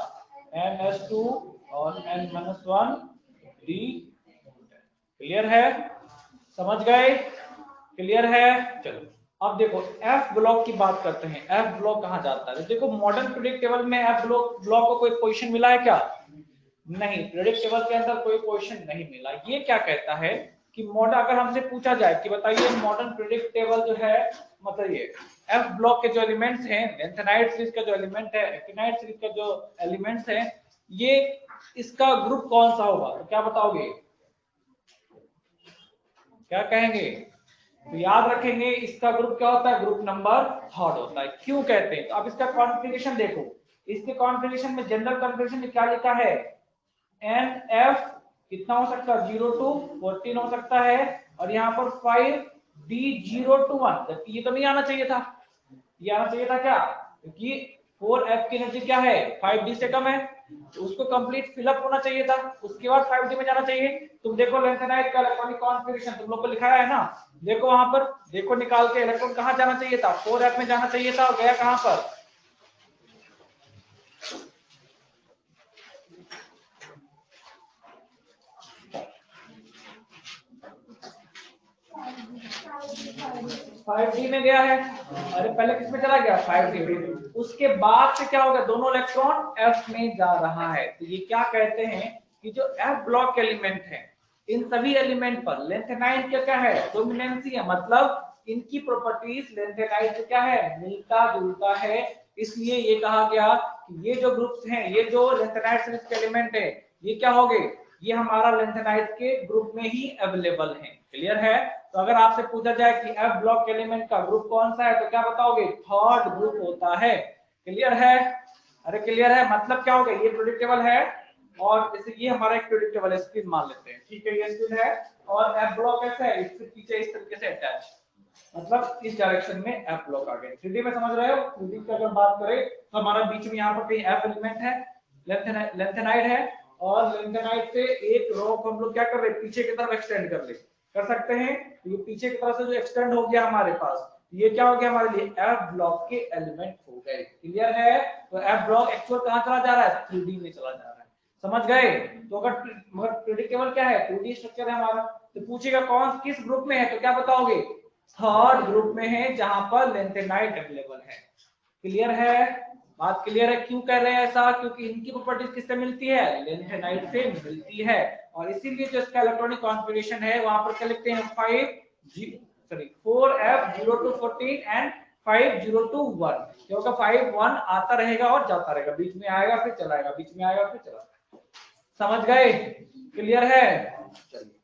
ns2 और n माइनस 1 d10। क्लियर है। समझ गए। क्लियर है। चलो अब देखो एफ ब्लॉक की बात करते हैं। एफ ब्लॉक कहाँ जाता है। देखो मॉडर्न प्रेडिक्ट टेबल में एफ ब्लॉक को कोई पोजीशन मिला है क्या। नहीं, प्रेडिक्ट टेबल के अंदर कोई पोजीशन नहीं मिला। ये क्या कहता है कि मॉडल अगर हमसे पूछा जाए कि बताइए मॉडर्न प्रेडिक्ट टेबल जो है मतलब ये एफ ब्लॉक के जो एलिमेंट्स हैं लेंथेनाइड सीरीज का जो एलिमेंट है एक्टिनाइड सीरीज का जो एलिमेंट्स है ये इसका ग्रुप कौन सा होगा। तो क्या बताओगे क्या कहेंगे। तो याद रखेंगे इसका ग्रुप क्या होता है ग्रुप नंबर 3 होता है। क्यों कहते हैं। तो अब इसका कॉन्फ़िगरेशन देखो। इसके कॉन्फ़िगरेशन में जनरल कॉन्फ़िगरेशन में क्या लिखा है एन एफ कितना हो सकता है 0 to 14 हो सकता है और यहाँ पर 5 d 0 to 1। जबकि ये तो नहीं आना चाहिए था। ये आना चाहिए था क्या क्योंकि 4f की एनर्जी क्या है 5d से कम है तो उसको कंप्लीट फिलअप होना चाहिए था। उसके बाद 5d में जाना चाहिए। तुम देखो लेंथेनाइड का इलेक्ट्रॉनिक कॉन्फ़िगरेशन तुम लोग को लिखाया है ना। देखो वहां पर देखो निकाल के इलेक्ट्रॉन कहाँ जाना चाहिए था 4f में जाना चाहिए था और गया कहां पर 5d में गया है। अरे पहले किस में चला गया 5d। उसके बाद से क्या होगा दोनों इलेक्ट्रॉन f में जा रहा है। तो ये क्या कहते हैं कि जो f ब्लॉक एलिमेंट है इन सभी एलिमेंट पर लेंथेनाइड का क्या है डोमिनेंसी है। मतलब इनकी प्रॉपर्टीज लेंथेनाइड से क्या है मिलता जुलता है। इसलिए ये कहा गया कि ये जो ग्रुप्स हैं ये जो लेंथेनाइड सीरीज के एलिमेंट है ये क्या हो गए ये हमारा लेंथेनाइड के ग्रुप में ही अवेलेबल है। क्लियर है। तो अगर आपसे पूछा जाए कि एफ ब्लॉक एलिमेंट का ग्रुप कौन सा है तो क्या बताओगे थर्ड ग्रुप होता है। क्लियर है। अरे क्लियर है। मतलब क्या होगा ये प्रेडिक्टेबल है और जैसे ये हमारा एक प्रेडिक्टेबल स्क्रीन मान लेते हैं। ठीक है ये स्क्रीन है और एफ ब्लॉक कैसा है इसके पीछे इस तरीके से अटैच मतलब इस डायरेक्शन में एफ ब्लॉक आ गए। 3D में समझ रहे हो। 3D की अगर बात करें तो हमारा बीच में यहाँ पर कहीं एफ एलिमेंट है लेंथेनाइड है और लेंथेनाइड से एक रो को हम लोग क्या कर रहे हैं पीछे की तरफ एक्सटेंड कर सकते हैं। ये पीछे की तरफ से जो एक्सटेंड हो गया हमारे पास ये क्या हो गया हमारे लिए एफ ब्लॉक के एलिमेंट हो गए। क्लियर है। तो एफ ब्लॉक एक्चुअल कहाँ चला जा रहा है 3D में चला जा रहा है। समझ गए। तो अगर मगर प्रेडिक्टेबल क्या है 2D स्ट्रक्चर है हमारा। तो पूछेगा कौन किस ग्रुप में है तो क्या बताओगे थर्ड ग्रुप में है जहां पर लेंथेनाइड अवेलेबल है। क्लियर है। बात क्लियर है। क्यों कह रहे हैं ऐसा क्योंकि इनकी प्रॉपर्टीज किससे मिलती है लेंथेनाइड से मिलती है और इसीलिए जो इसका इलेक्ट्रॉनिक कॉन्फ़िगरेशन है वहां पर क्या लिखते हैं 4f 0 to 14 एंड 5 0 to 1 क्योंकि 5 1 आता रहेगा और जाता रहेगा बीच में आएगा फिर चला आएगा बीच में आएगा फिर चला। समझ गए। क्लियर है। चलिए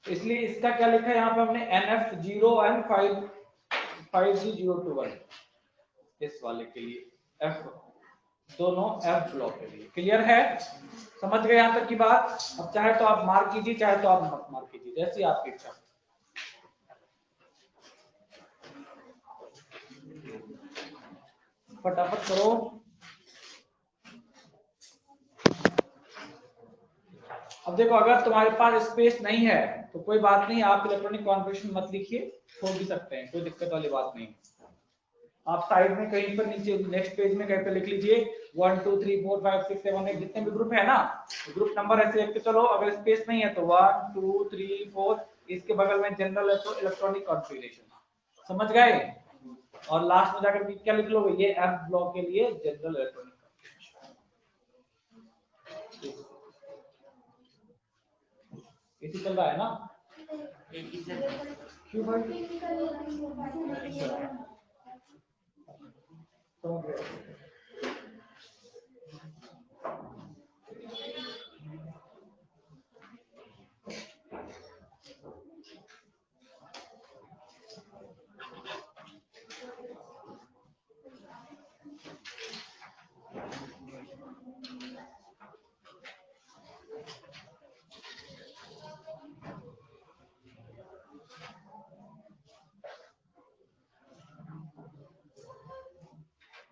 इसलिए इसका क्या लिखा है यहाँ पे हमने NF0 एंड 5G0 to 1 इस वाले के लिए F दोनों F ब्लॉक के लिए। क्लियर है। समझ गए यहाँ तक की बात। अब चाहे तो आप मार्क कीजिए चाहे तो आप मत मार्क कीजिए जैसी आपकी इच्छा। फटाफट करो। अब देखो अगर तुम्हारे पास स्पेस नहीं है तो कोई बात नहीं, आप इलेक्ट्रॉनिक कॉन्फ़िगरेशन मत लिखिए, छोड़ भी सकते हैं, कोई दिक्कत वाली बात नहीं। आप साइड में कहीं पर नीचे नेक्स्ट पेज में कहीं पे लिख लीजिए 1 2 3 4 5 6 7 8 जितने भी ग्रुप है ना, ग्रुप नंबर ऐसे लिख के चलो। अगर स्पेस नहीं है तो 1 2 3 4, इसके बगल में जनरल है तो इलेक्ट्रॉनिक कॉन्फ़िगरेशन, समझ गए। और लास्ट में जाकर क्या लिख लोगे, ये एफ ब्लॉक के लिए जनरल इलेक्ट्रॉनिक कॉन्फ़िगरेशन। इसी चल रहा है ना, क्यों भाई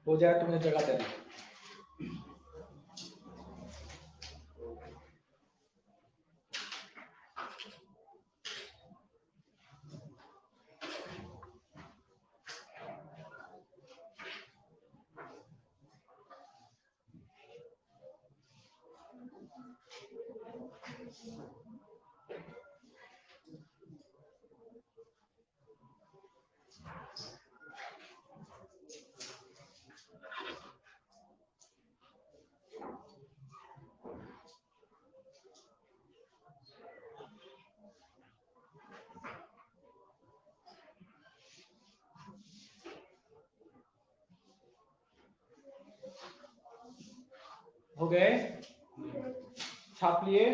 हो जाए तो मुझे जगह देना। हो गए, छाप लिए।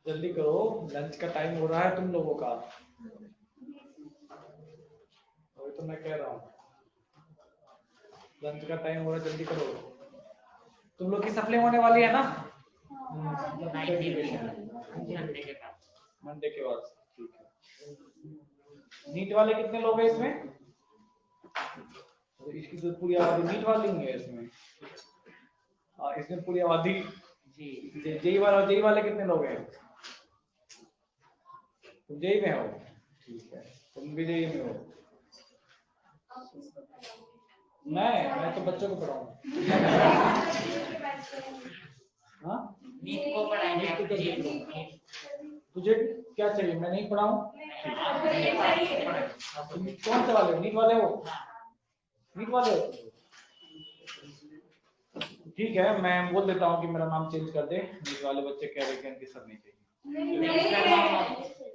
जल्दी करो, लंच का टाइम हो रहा है तुम लोगों का, अभी तो मैं कह रहा हूँ लंच का टाइम हो रहा है, जल्दी करो। तुम लोग की सप्ली होने वाली है ना मंडे के बाद, ठीक है। नीट वाले कितने लोग हैं इसमें, इसकी तो पूरी आबादी नीट वाली है इसमें, इसमें पूरी आबादी जेई वाले कितने लोग हैं, तुम जेई में हो, ठीक है, तुम भी जेई में हो। मैं तो बच्चों को पढ़ाऊंगा। हाँ नीट को पढ़ाएंगे आप, तुझे क्या चाहिए, मैं नहीं पढ़ाऊं, कौन से वाले, नीट वाले हो, नीट वाले हो, ठीक है, मैं बोल देता हूँ कि मेरा नाम चेंज कर दे, नीट वाले बच्चे कह रहे हैं कि सर नहीं चाहिए,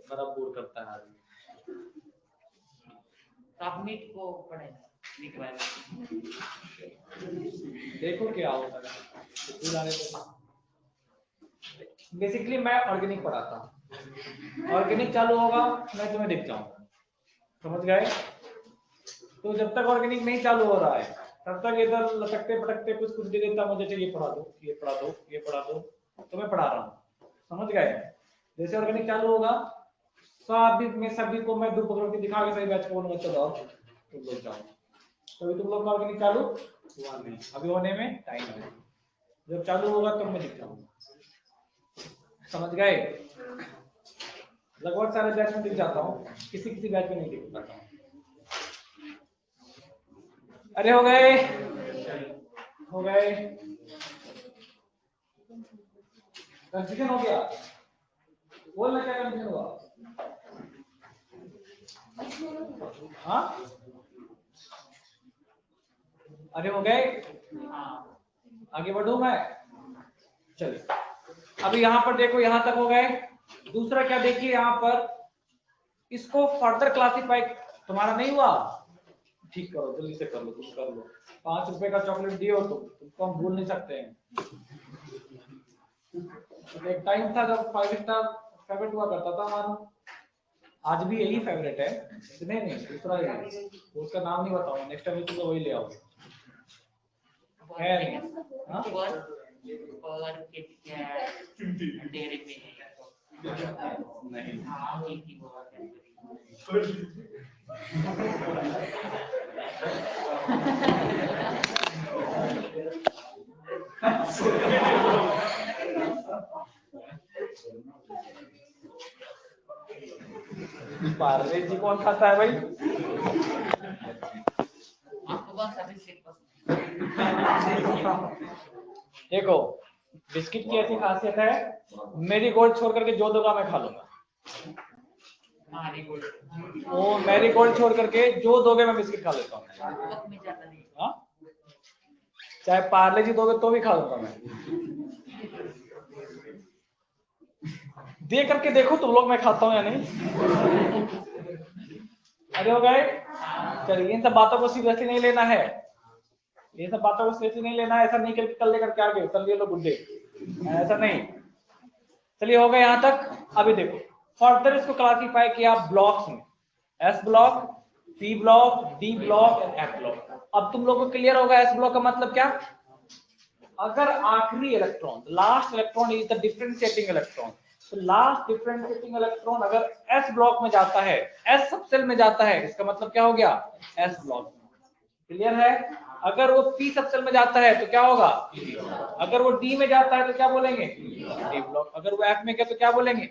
मेरा बोर करता है आदमी। आप नीट को पढ़ेंगे, नीट वाले देखो क्या होता है। बेसिकली मैं ऑर्गेनिक पढ़ाता हूँ, ऑर्गेनिक चालू होगा मैं तुम्हें दिख जाऊंगा, समझ गए। तो जब तक ऑर्गेनिक नहीं चालू हो रहा है तब तक इधर लटकते पटकते कुछ कुछ दे देता, मुझे चाहिए पढ़ा दो, ये पढ़ा दो, ये पढ़ा दो, तो मैं पढ़ा रहा हूँ, समझ गए। जैसे ऑर्गेनिक चालू होगा सभी को मैं दो पकड़ के दिखा के सही बैच को बोलूंगा चलो आओ तुम लोग जाओ, तभी तुम लोग का ऑर्गेनिक चालू हुआ नहीं, अभी होने में टाइम है, जब चालू होगा तब मैं दिख जाऊंगा, समझ गए। लगभग सारे बैच में दिख जाता हूँ, किसी किसी बैच में नहीं दिख पाता हूँ। अरे हो गए, हो गए, कंफ्यूजन हो गया, बोलना क्या कंफ्यूजन हुआ, हाँ अरे हो गए, आगे बढ़ू मैं, चलिए अभी यहाँ पर देखो, यहाँ तक हो गए। दूसरा क्या देखिए यहाँ पर, इसको फर्दर क्लासिफाई, तुम्हारा नहीं हुआ, ठीक करो जल्दी से कर लो, तुम कर लो, 5 रुपए का चॉकलेट दिए हो तुमको हम भूल नहीं सकते हैं। तो एक टाइम था जब 5 स्टार फेवरेट हुआ करता था हमारा, आज भी यही फेवरेट है, नहीं नहीं दूसरा ही, उसका नाम नहीं बताऊंगा, नेक्स्ट टाइम तुम वही ले आओ, है नहीं, और क्या डेयरी में नहीं। हाँ ठीक ही बोला पार्ले जी कौन खाता है भाई? आपको कौन सा बिस्किट पसंद देखो बिस्किट की ऐसी खासियत है, मेरी गोल्ड छोड़ करके जो दोगा मैं खा लूंगा। हमारी गोल्ड वो मेरी गोल्ड छोड़ करके जो दोगे मैं बिस्किट खा लेता हूँ। वक्त में जाता नहीं हाँ? चाहे पार्ले जी दोगे तो भी खा लूंगा मैं। दे करके देखो तुम लोग मैं खाता हूँ या नहीं। अरे हो गए, चलिए इन सब बातों को सीरियसली नहीं लेना है, ये सब बातों को सीरियसली नहीं लेना है। ऐसा नहीं कि कल लेकर के आ गए कल ये लोग गुड्डे, ऐसा नहीं। चलिए हो गए यहाँ तक। अभी देखो फर्दर इसको क्लासिफाई किया ब्लॉक्स में, S block, P block, D block, F block. अब तुम लोगों को क्लियर होगा एस ब्लॉक का मतलब क्या। अगर आखिरी electron, last electron is the differentiating electron, तो लास्ट डिफरेंशिएटिंग इलेक्ट्रॉन अगर एस ब्लॉक में जाता है, एस सबसेल में जाता है, इसका मतलब क्या हो गया एस ब्लॉक। क्लियर है। अगर वो पी सबसेल में जाता है तो क्या होगा, अगर वो डी में जाता है तो क्या बोलेंगे डी ब्लॉक, अगर वो एफ में गया तो क्या बोलेंगे।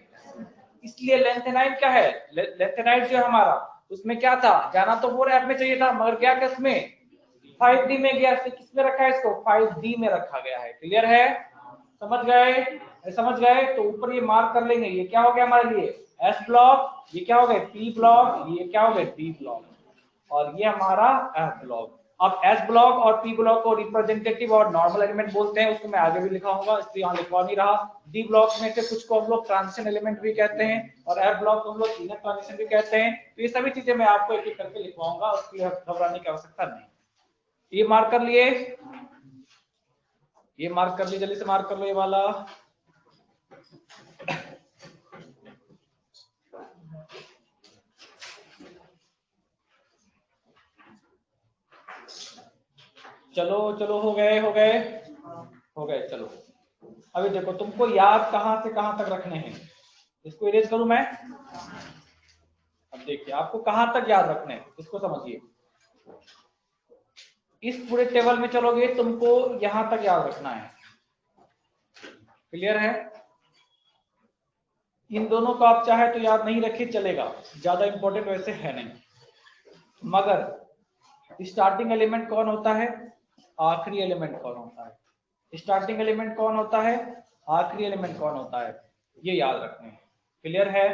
इसलिए लेंथेनाइड क्या है, लेंथेनाइड जो है हमारा उसमें क्या था, जाना तो 4f में चाहिए था मगर गया किसमें 5d में गया। किस में रखा है इसको 5d में रखा गया है। क्लियर है, समझ गए। समझ गए तो ऊपर ये मार्क कर लेंगे, ये क्या हो गया हमारे लिए एस ब्लॉक, ये क्या हो गया पी ब्लॉक, ये क्या हो गया डी ब्लॉक, और ये हमारा एफ ब्लॉक। अब एस ब्लॉक और पी ब्लॉक को रिप्रेजेंटेटिव और नॉर्मल एलिमेंट बोलते हैं, उसको मैं आगे भी लिखा होगा इसलिए यहाँ लिखवा नहीं रहा। डी ब्लॉक में से कुछ को हम लोग ट्रांजिशन एलिमेंट भी कहते हैं और एफ ब्लॉक को हम लोग इनर ट्रांजिशन भी कहते हैं। तो ये सभी चीजें मैं आपको एक एक करके लिखवाऊंगा, उसके लिए घबराने की आवश्यकता नहीं। ये मार्क कर लिए, ये मार्क कर लिए, जल्दी से मार्क कर लो ये वाला। चलो चलो हो गए हो गए हो गए। चलो अभी देखो तुमको याद कहां से कहां तक रखने हैं, इसको इरेज करूं मैं। अब देखिए आपको कहां तक याद रखने हैं इसको समझिए। इस पूरे टेबल में चलोगे तुमको यहां तक याद रखना है। क्लियर है। इन दोनों को आप चाहे तो याद नहीं रखिए चलेगा, ज्यादा इंपॉर्टेंट वैसे है नहीं। मगर स्टार्टिंग एलिमेंट कौन होता है, आखिरी एलिमेंट कौन होता है, स्टार्टिंग एलिमेंट कौन होता है, आखिरी एलिमेंट कौन होता है, ये याद रखने हैं। क्लियर है।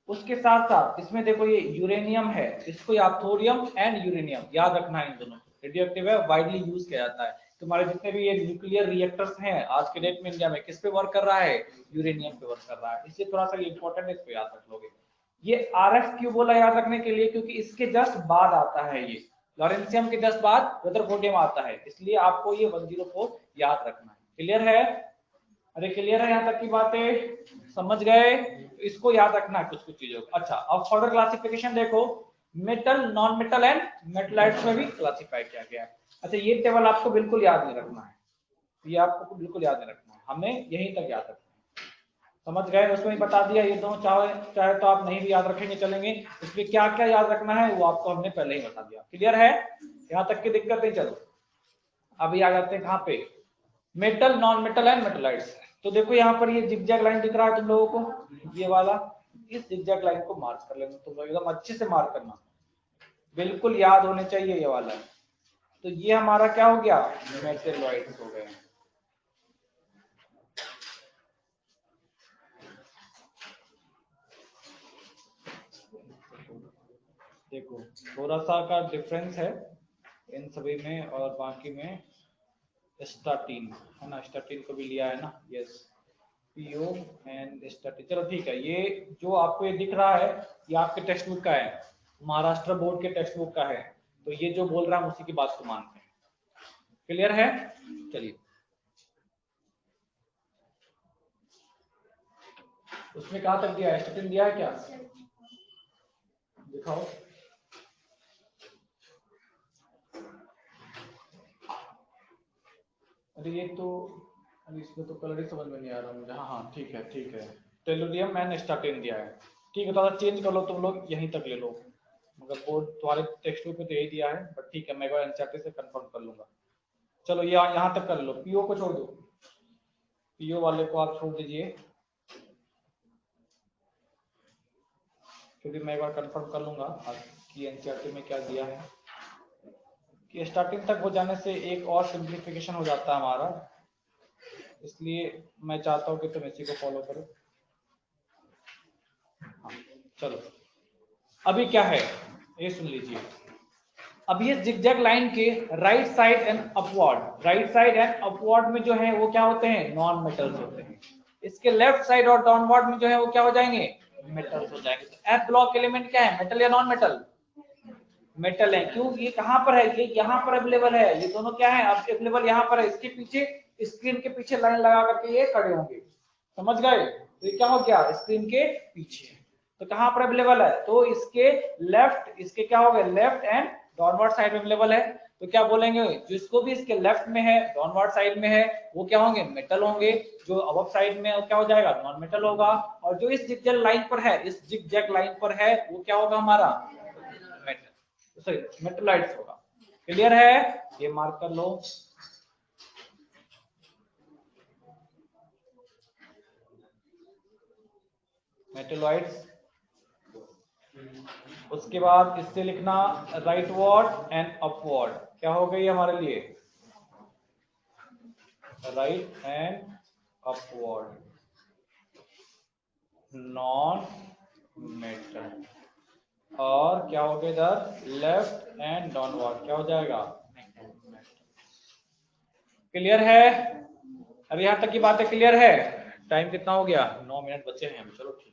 उसके साथ साथ इसमें देखो ये यूरेनियम है, इसको या थोरियम एंड यूरेनियम याद रखना है। इन दोनों रेडियोएक्टिव है, वाइडली यूज किया जाता है। तुम्हारे जितने भी ये न्यूक्लियर रिएक्टर्स हैं आज के डेट में इंडिया में, किस पे वर्क कर रहा है, यूरेनियम पे वर्क कर रहा है। इसलिए थोड़ा सा ये इंपॉर्टेंट है, इसको याद रख लोगे। ये आरएफ क्यों बोला याद रखने के लिए, क्योंकि इसके जस्ट बाद आता है, ये लॉरेंशियम के जस्ट बाद रदरफोर्डियम आता है, इसलिए आपको ये 104 याद रखना है। क्लियर है। अरे क्लियर है यहाँ तक की बातें, समझ गए। इसको याद रखना है कुछ कुछ चीजों को। अच्छा अब फर्दर क्लासिफिकेशन देखो, मेटल, नॉन मेटल एंड मेटलाइट्स में भी क्लासिफाई किया गया है। अच्छा ये टेबल आपको बिल्कुल याद नहीं रखना है, ये आपको बिल्कुल याद नहीं रखना है, हमें यहीं तक याद रखना है। समझ गए, उसमें बता दिया। ये दोनों चाहे चाहे तो आप नहीं भी याद रखेंगे चलेंगे, इसमें क्या क्या याद रखना है वो आपको हमने पहले ही बता दिया। क्लियर है, यहाँ तक की दिक्कत नहीं। चलो अभी आ जाते हैं कहाँ पे, मेटल, नॉन मेटल एंड मेटलाइट्स। तो देखो यहाँ पर ये जिगजैग लाइन दिख रहा है तुम लोगों को, ये वाला, इस जिगजैग लाइन को मार्क कर लेना तुम लोग, एकदम अच्छे से मार्क करना, बिल्कुल याद होने चाहिए ये वाला। तो ये हमारा क्या हो गया, मेटलॉइड्स हो गए। देखो थोड़ा सा का डिफरेंस है इन सभी में और बाकी में। स्टार्टिन है ना, स्टार्टिन को भी लिया है ना, यस पीओ एंड स्टार्टिन। चलो ठीक है, ये जो आपको ये दिख रहा है ये आपके टेक्स्ट बुक का है, महाराष्ट्र बोर्ड के टेक्स्ट बुक का है, तो ये जो बोल रहा है उसी की बात को मानते हैं। क्लियर है। चलिए उसमें कहां तक दिया है, स्टार्टिन दिया है क्या, दिखाओ। अरे ये तो अभी इसमें तो कलर ही समझ में नहीं आ रहा मुझे। हाँ हाँ ठीक है ठीक है, टेलुरियम एंड स्टार्टिन दिया है। ठीक है, थोड़ा चेंज कर लो तुम लोग, यहीं तक ले लो, मगर बोर्ड तुम्हारे टेक्स्ट बुक में तो यही दिया है, बट ठीक है मैं एक बार एनसीईआरटी से कंफर्म कर लूंगा। चलो ये यहाँ तक कर लो, पीओ को छोड़ दो, पीओ वाले को आप छोड़ दीजिए, क्योंकि मैं एक बार कंफर्म कर लूंगा कि एनसीईआरटी में क्या दिया है, कि स्टार्टिंग तक हो जाने से एक और सिंप्लीफिकेशन हो जाता है हमारा, इसलिए मैं चाहता हूँ कि तुम इसी को फॉलो करो। हाँ चलो, अभी क्या है ये सुन लीजिए। अब ये जिगजैग लाइन के right side and upward, right side and upward में जो है वो क्या होते हैं, नॉन मेटल्स होते हैं। इसके लेफ्ट साइड और डाउनवर्ड में जो है वो क्या हो जाएंगे, मेटल्स हो जाएंगे। तो एफ ब्लॉक एलिमेंट क्या है, मेटल या नॉन मेटल, मेटल है। क्यों, ये कहां पर है, ये यहाँ पर अवेलेबल है, ये दोनों क्या है अब अवेलेबल यहाँ पर है। इसके पीछे, स्क्रीन के पीछे लाइन लगा करके ये खड़े होंगे, समझ गए। तो ये क्या हो गया, स्क्रीन के पीछे, तो कहां पर अवेलेबल है, तो इसके लेफ्ट, इसके क्या हो गए, लेफ्ट एंड डाउनवर्ड साइड में अवेलेबल है। तो क्या बोलेंगे, जिसको भी इसके लेफ्ट में है, डाउनवर्ड साइड में है, वो क्या होंगे, मेटल होंगे। जो अबव साइड में वो क्या हो जाएगा, नॉन मेटल होगा। और जो इस जिगजैग लाइन पर है, इस जिगजैग लाइन पर है, वो क्या होगा हमारा, मेटल, सॉरी मेटलाइट्स होगा। क्लियर है, ये मार्क कर लो। मेटलॉइड्स, उसके बाद इससे लिखना राइटवर्ड एंड अपवर्ड, क्या हो गई हमारे लिए, right and upward non metal, और क्या हो गया इधर, लेफ्ट एंड डाउनवर्ड क्या हो जाएगा, क्लियर है। अभी यहां तक की बातें क्लियर है। टाइम कितना हो गया, 9 मिनट बचे हैं, चलो ठीक है।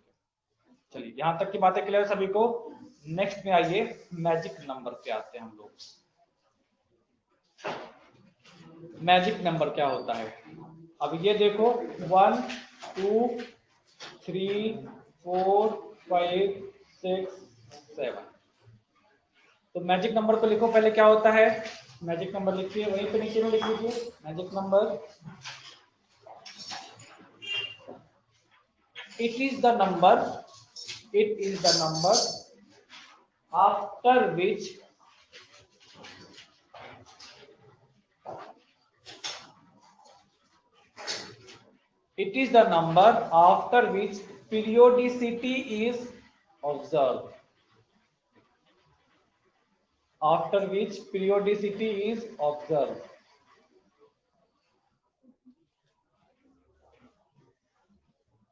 चलिए यहां तक की बातें क्लियर है सभी को। नेक्स्ट में आइए, मैजिक नंबर पे आते हैं हम लोग। मैजिक नंबर क्या होता है, अब ये देखो 1 2 3 4 5 6 7, तो मैजिक नंबर को लिखो पहले, क्या होता है मैजिक नंबर, लिखिए वहीं पे नीचे में लिख लीजिए magic number. It is the number, it is the number after which it is the number after which periodicity is observed, after which periodicity is observed,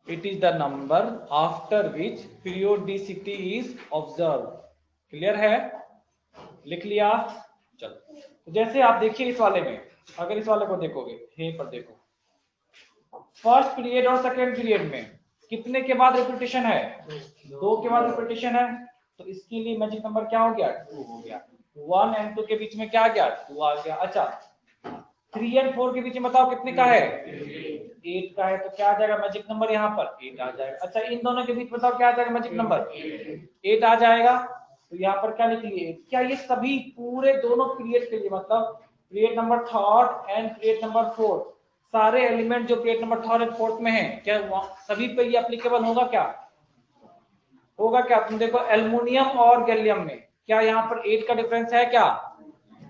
it is the number after which periodicity is observed। Clear है, लिख लिया। चलो, तो जैसे आप देखिए इस वाले में, अगर इस वाले को देखोगे, हे पर देखो, फर्स्ट पीरियड और सेकेंड पीरियड में कितने के बाद रिपीटेशन है, 2 के बाद रिपीटेशन है। तो इसके लिए मैजिक नंबर क्या हो गया, 2 हो गया। 1 एंड 2 के बीच में क्या आ गया, 2 आ गया। अच्छा 3 एंड 4 के बीच में बताओ कितने का है, 8 का है, तो क्या आ जाएगा मैजिक नंबर यहाँ पर, 8 आ जाएगा। अच्छा इन दोनों के बीच बताओ क्या आ जाएगा मैजिक नंबर, 8 आ जाएगा। तो यहाँ पर क्या लिख लिए, क्या ये सभी पूरे दोनों पीरियड के लिए, मतलब period number 3rd and period number 4th, सारे एलिमेंट जो period number 3rd and 4th में है, क्या सभी पे ये एप्लीकेबल होगा, क्या होगा, क्या तुम देखो एल्युमिनियम और गैलियम में क्या यहाँ पर 8 का डिफरेंस है, क्या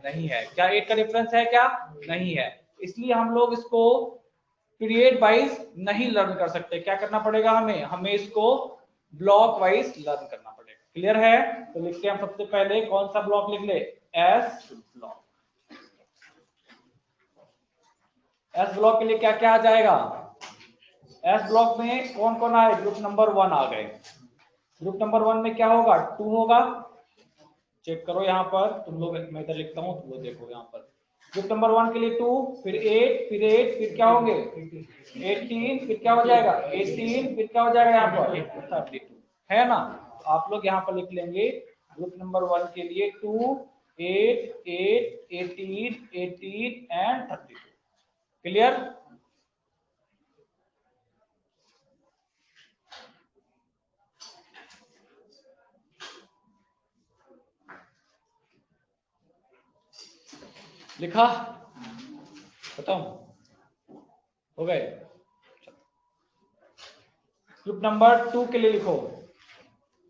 नहीं है, क्या 8 का डिफरेंस है, क्या नहीं है। इसलिए हम लोग इसको पीरियड वाइज नहीं लर्न कर सकते, क्या करना पड़ेगा हमें, हमें इसको ब्लॉक वाइज लर्न करना पड़ेगा। क्लियर है, तो लिखते हैं हम सबसे पहले कौन सा ब्लॉक लिख ले, एस ब्लॉक। एस ब्लॉक के लिए क्या क्या आ जाएगा, एस ब्लॉक में कौन कौन आए, ग्रुप नंबर 1 आ गए। ग्रुप नंबर 1 में क्या होगा, 2 होगा, चेक करो यहाँ पर तुम लोग, मैं इधर लिखता हूँ तुम लोग देखो यहाँ पर। ग्रुप नंबर 1 के लिए 2, फिर 8, फिर 8, फिर क्या होंगे 18, फिर क्या हो जाएगा 18, फिर क्या हो जाएगा यहाँ पर 32, है ना। तो आप लोग यहाँ पर लिख लेंगे ग्रुप नंबर 1 के लिए 2, 8, 8, 18, 18 एंड 32। क्लियर, लिखा, बताओ हो गए। ग्रुप नंबर 2 के लिए लिखो,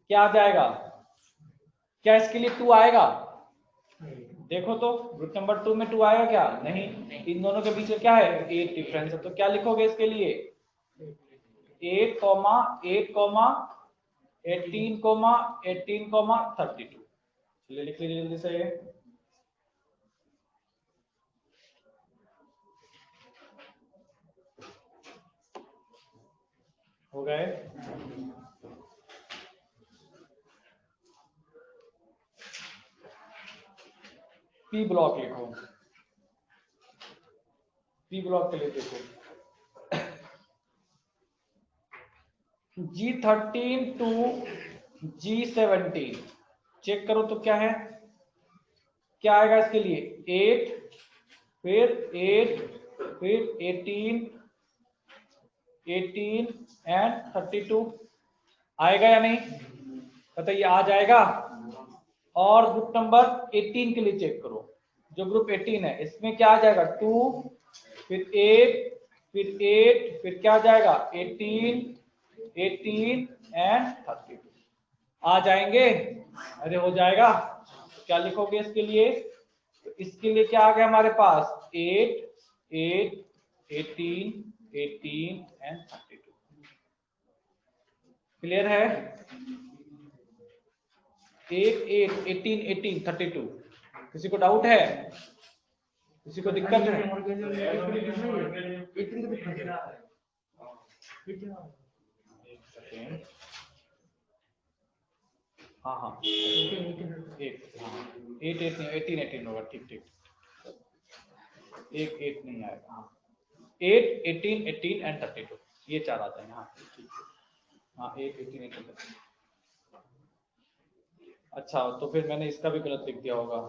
क्या आ जाएगा? क्या इसके लिए 2 आएगा? देखो तो ग्रुप नंबर 2 में 2 आएगा क्या? नहीं। इन दोनों के बीच में क्या है? 8 डिफरेंस है। तो क्या लिखोगे इसके लिए? 8, 18, 32। चलिए लिख लीजिए जल्दी से। हो गए। पी ब्लॉक लिखो। पी ब्लॉक के लिए देखो, G13 टू G17 चेक करो तो क्या है? क्या आएगा इसके लिए? 8, फिर 8, फिर 18 एंड 32 आएगा या नहीं? बताइए, आ जाएगा। और ग्रुप नंबर 18 के लिए चेक करो, जो ग्रुप 18 है इसमें क्या आ जाएगा? 2, फिर 8, फिर क्या आ जाएगा? 18 एंड 32 आ जाएंगे। अरे हो जाएगा। तो क्या लिखोगे इसके लिए? तो इसके लिए क्या आ गया हमारे पास? 8, 8, 18 एंड 32। क्लियर है? 8, 8, 18, 32। किसी को डाउट है? किसी को दिक्कत है? एक सेकेंड। हाँ 18 होगा। ठीक 8 नहीं आएगा। हाँ 8, 18 एंड 32 ये 4 आ जाएंगे। हाँ ठीक है। हाँ 8, 18, 32। अच्छा, तो फिर मैंने इसका भी गलत लिख दिया होगा।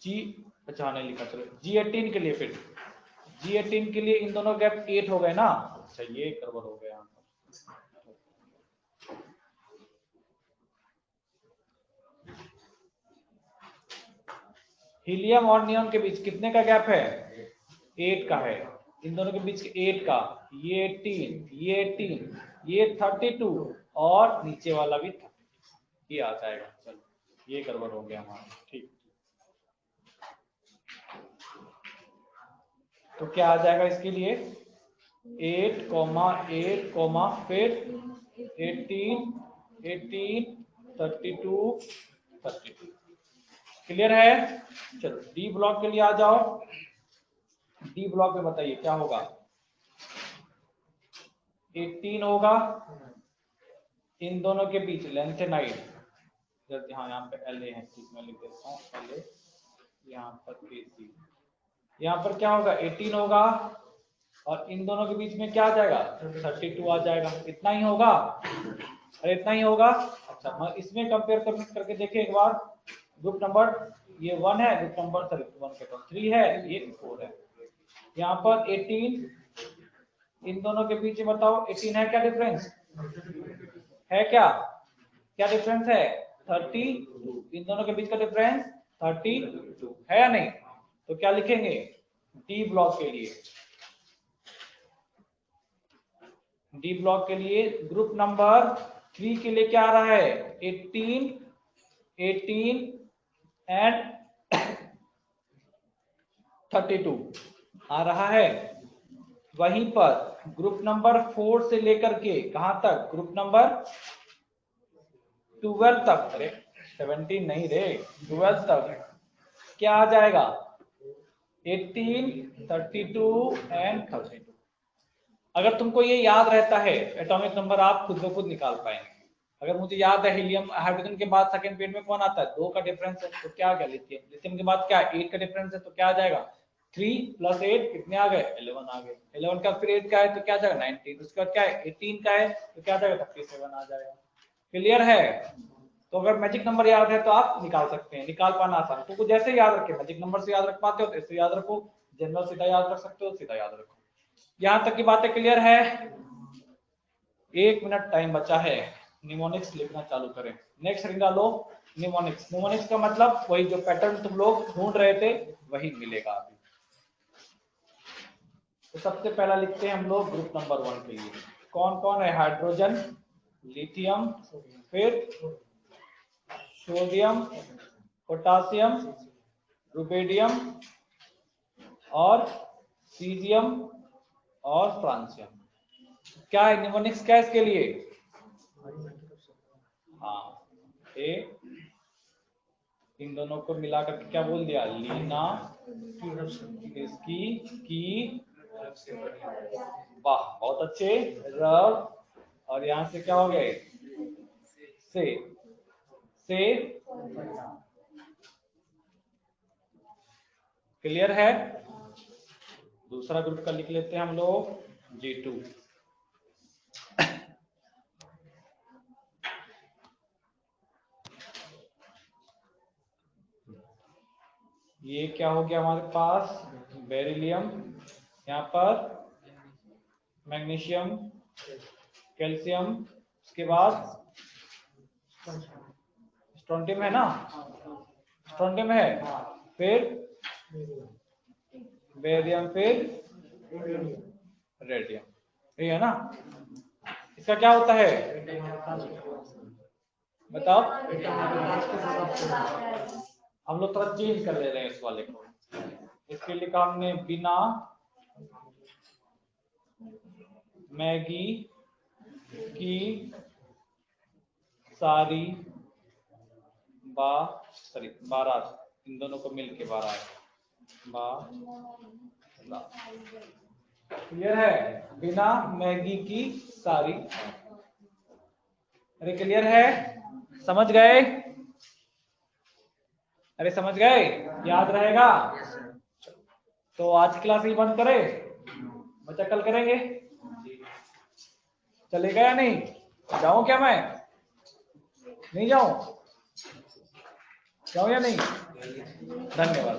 जी, अच्छा नहीं लिखा। चलो G18 के लिए, फिर G18 के लिए इन दोनों गैप 8 हो गए ना। अच्छा ये गड़बड़ हो गया। हीलियम और नियॉन के बीच कितने का गैप है? 8 का है। इन दोनों के बीच 8 का, ये 18, ये 32 और नीचे वाला भी 32 ये आ जाएगा। चलो ये गड़बड़ हो गया हमारा। ठीक, तो क्या आ जाएगा इसके लिए? 8, 8, फिर 18, 32। क्लियर है? चलो डी ब्लॉक के लिए आ जाओ। डी ब्लॉक में बताइए क्या होगा? 18 होगा। इन दोनों के बीच लेंथ है 9। हाँ यहाँ पे एल ए है, ठीक मैं लिख देता हूँ एल ए। यहाँ पर AC, यहाँ पर क्या होगा? 18 होगा और इन दोनों के बीच में क्या आ जाएगा? 32 आ जाएगा। इतना ही होगा? अरे इतना ही होगा। अच्छा, मैं इसमें कंपेयर करके देखें एक बार। ग्रुप नंबर ये 1 है, ग्रुप नंबर 3 है, ये 4 है। यहाँ पर 18, इन दोनों के बीच में बताओ 18 है क्या डिफरेंस? है क्या? क्या डिफरेंस है? 32। इन दोनों के बीच का डिफरेंस 32 है या नहीं? तो क्या लिखेंगे डी ब्लॉक के लिए? डी ब्लॉक के लिए ग्रुप नंबर 3 के लिए क्या आ रहा है? 18 एंड 32 आ रहा है। वहीं पर ग्रुप नंबर 4 से लेकर के कहां तक? ग्रुप नंबर 12 तक। अरे 17 नहीं रे, 12 तक क्या आ जाएगा? 18, 32 एंड 32। अगर तुमको ये याद रहता है एटॉमिक नंबर आप खुद ब खुद निकाल पाएंगे। अगर मुझे याद है हीलियम हाइड्रोजन के बाद सेकंड पेज में कौन आता है? 2 का डिफरेंस है, तो क्या आ गया? लिथियम के बाद क्या है? 8 का डिफरेंस है, तो क्या आ जाएगा? 3 + 8 कितने आ गए? 11 आ गए। 11 का फिर 8 का है तो क्या आ जाएगा? 19। उसके बाद क्या है? 18 का है तो क्या आ जाएगा? 37 आ जाएगा। क्लियर है? तो अगर मैजिक नंबर याद है तो आप निकाल सकते हैं। निकाल पाना आसान, तो जैसे याद रखे, मैजिक नंबर से याद रख पाते हो तो ऐसे याद रखो, जनरल सीधा याद रख सकते हो, सीधा याद रखो। यहां तक की बातें क्लियर है? 1 मिनट टाइम बचा है, निमोनिक्स लिखना चालू करें। नेक्स्ट निकालो निमोनिक्स। निमोनिक्स का मतलब वही जो पैटर्न तुम लोग ढूंढ रहे थे वही मिलेगा अभी। तो सबसे पहला लिखते हैं हम लोग ग्रुप नंबर 1 के लिए। कौन कौन है? हाइड्रोजन, लिथियम, फिर सोडियम, पोटासियम, रुबिडियम और सीजियम और फ्रांसियम। क्या है निमोनिक्स, क्या है इसके लिए? हाँ, ए इन दोनों को मिलाकर क्या बोल दिया? लीना इसकी की, वाह बहुत अच्छे, रब, और यहां से क्या हो गए? से क्लियर है? दूसरा ग्रुप का लिख लेते हैं हम लोग G2। ये क्या हो गया हमारे पास? बेरिलियम, यहाँ पर मैग्नीशियम, कैल्शियम, उसके बाद स्ट्रोंटियम है ना, स्ट्रोंटियम है, फिर बेरियम, फिर रेडियम, ये है ना। इसका क्या होता है बताओ? हम लोग थोड़ा चेंज कर ले रहे हैं इस वाले को। इसके लिए लिखा हमने बिना मैगी की सारी बारात, इन दोनों को मिलके 12 है। क्लियर है? बिना मैगी की सारी। अरे क्लियर है? समझ गए? अरे समझ गए? याद रहेगा? तो आज क्लास ही बंद करें, बच्चा कल करेंगे, चलेगा या नहीं? जाऊं क्या मैं? नहीं जाऊं? जाऊं या नहीं? धन्यवाद।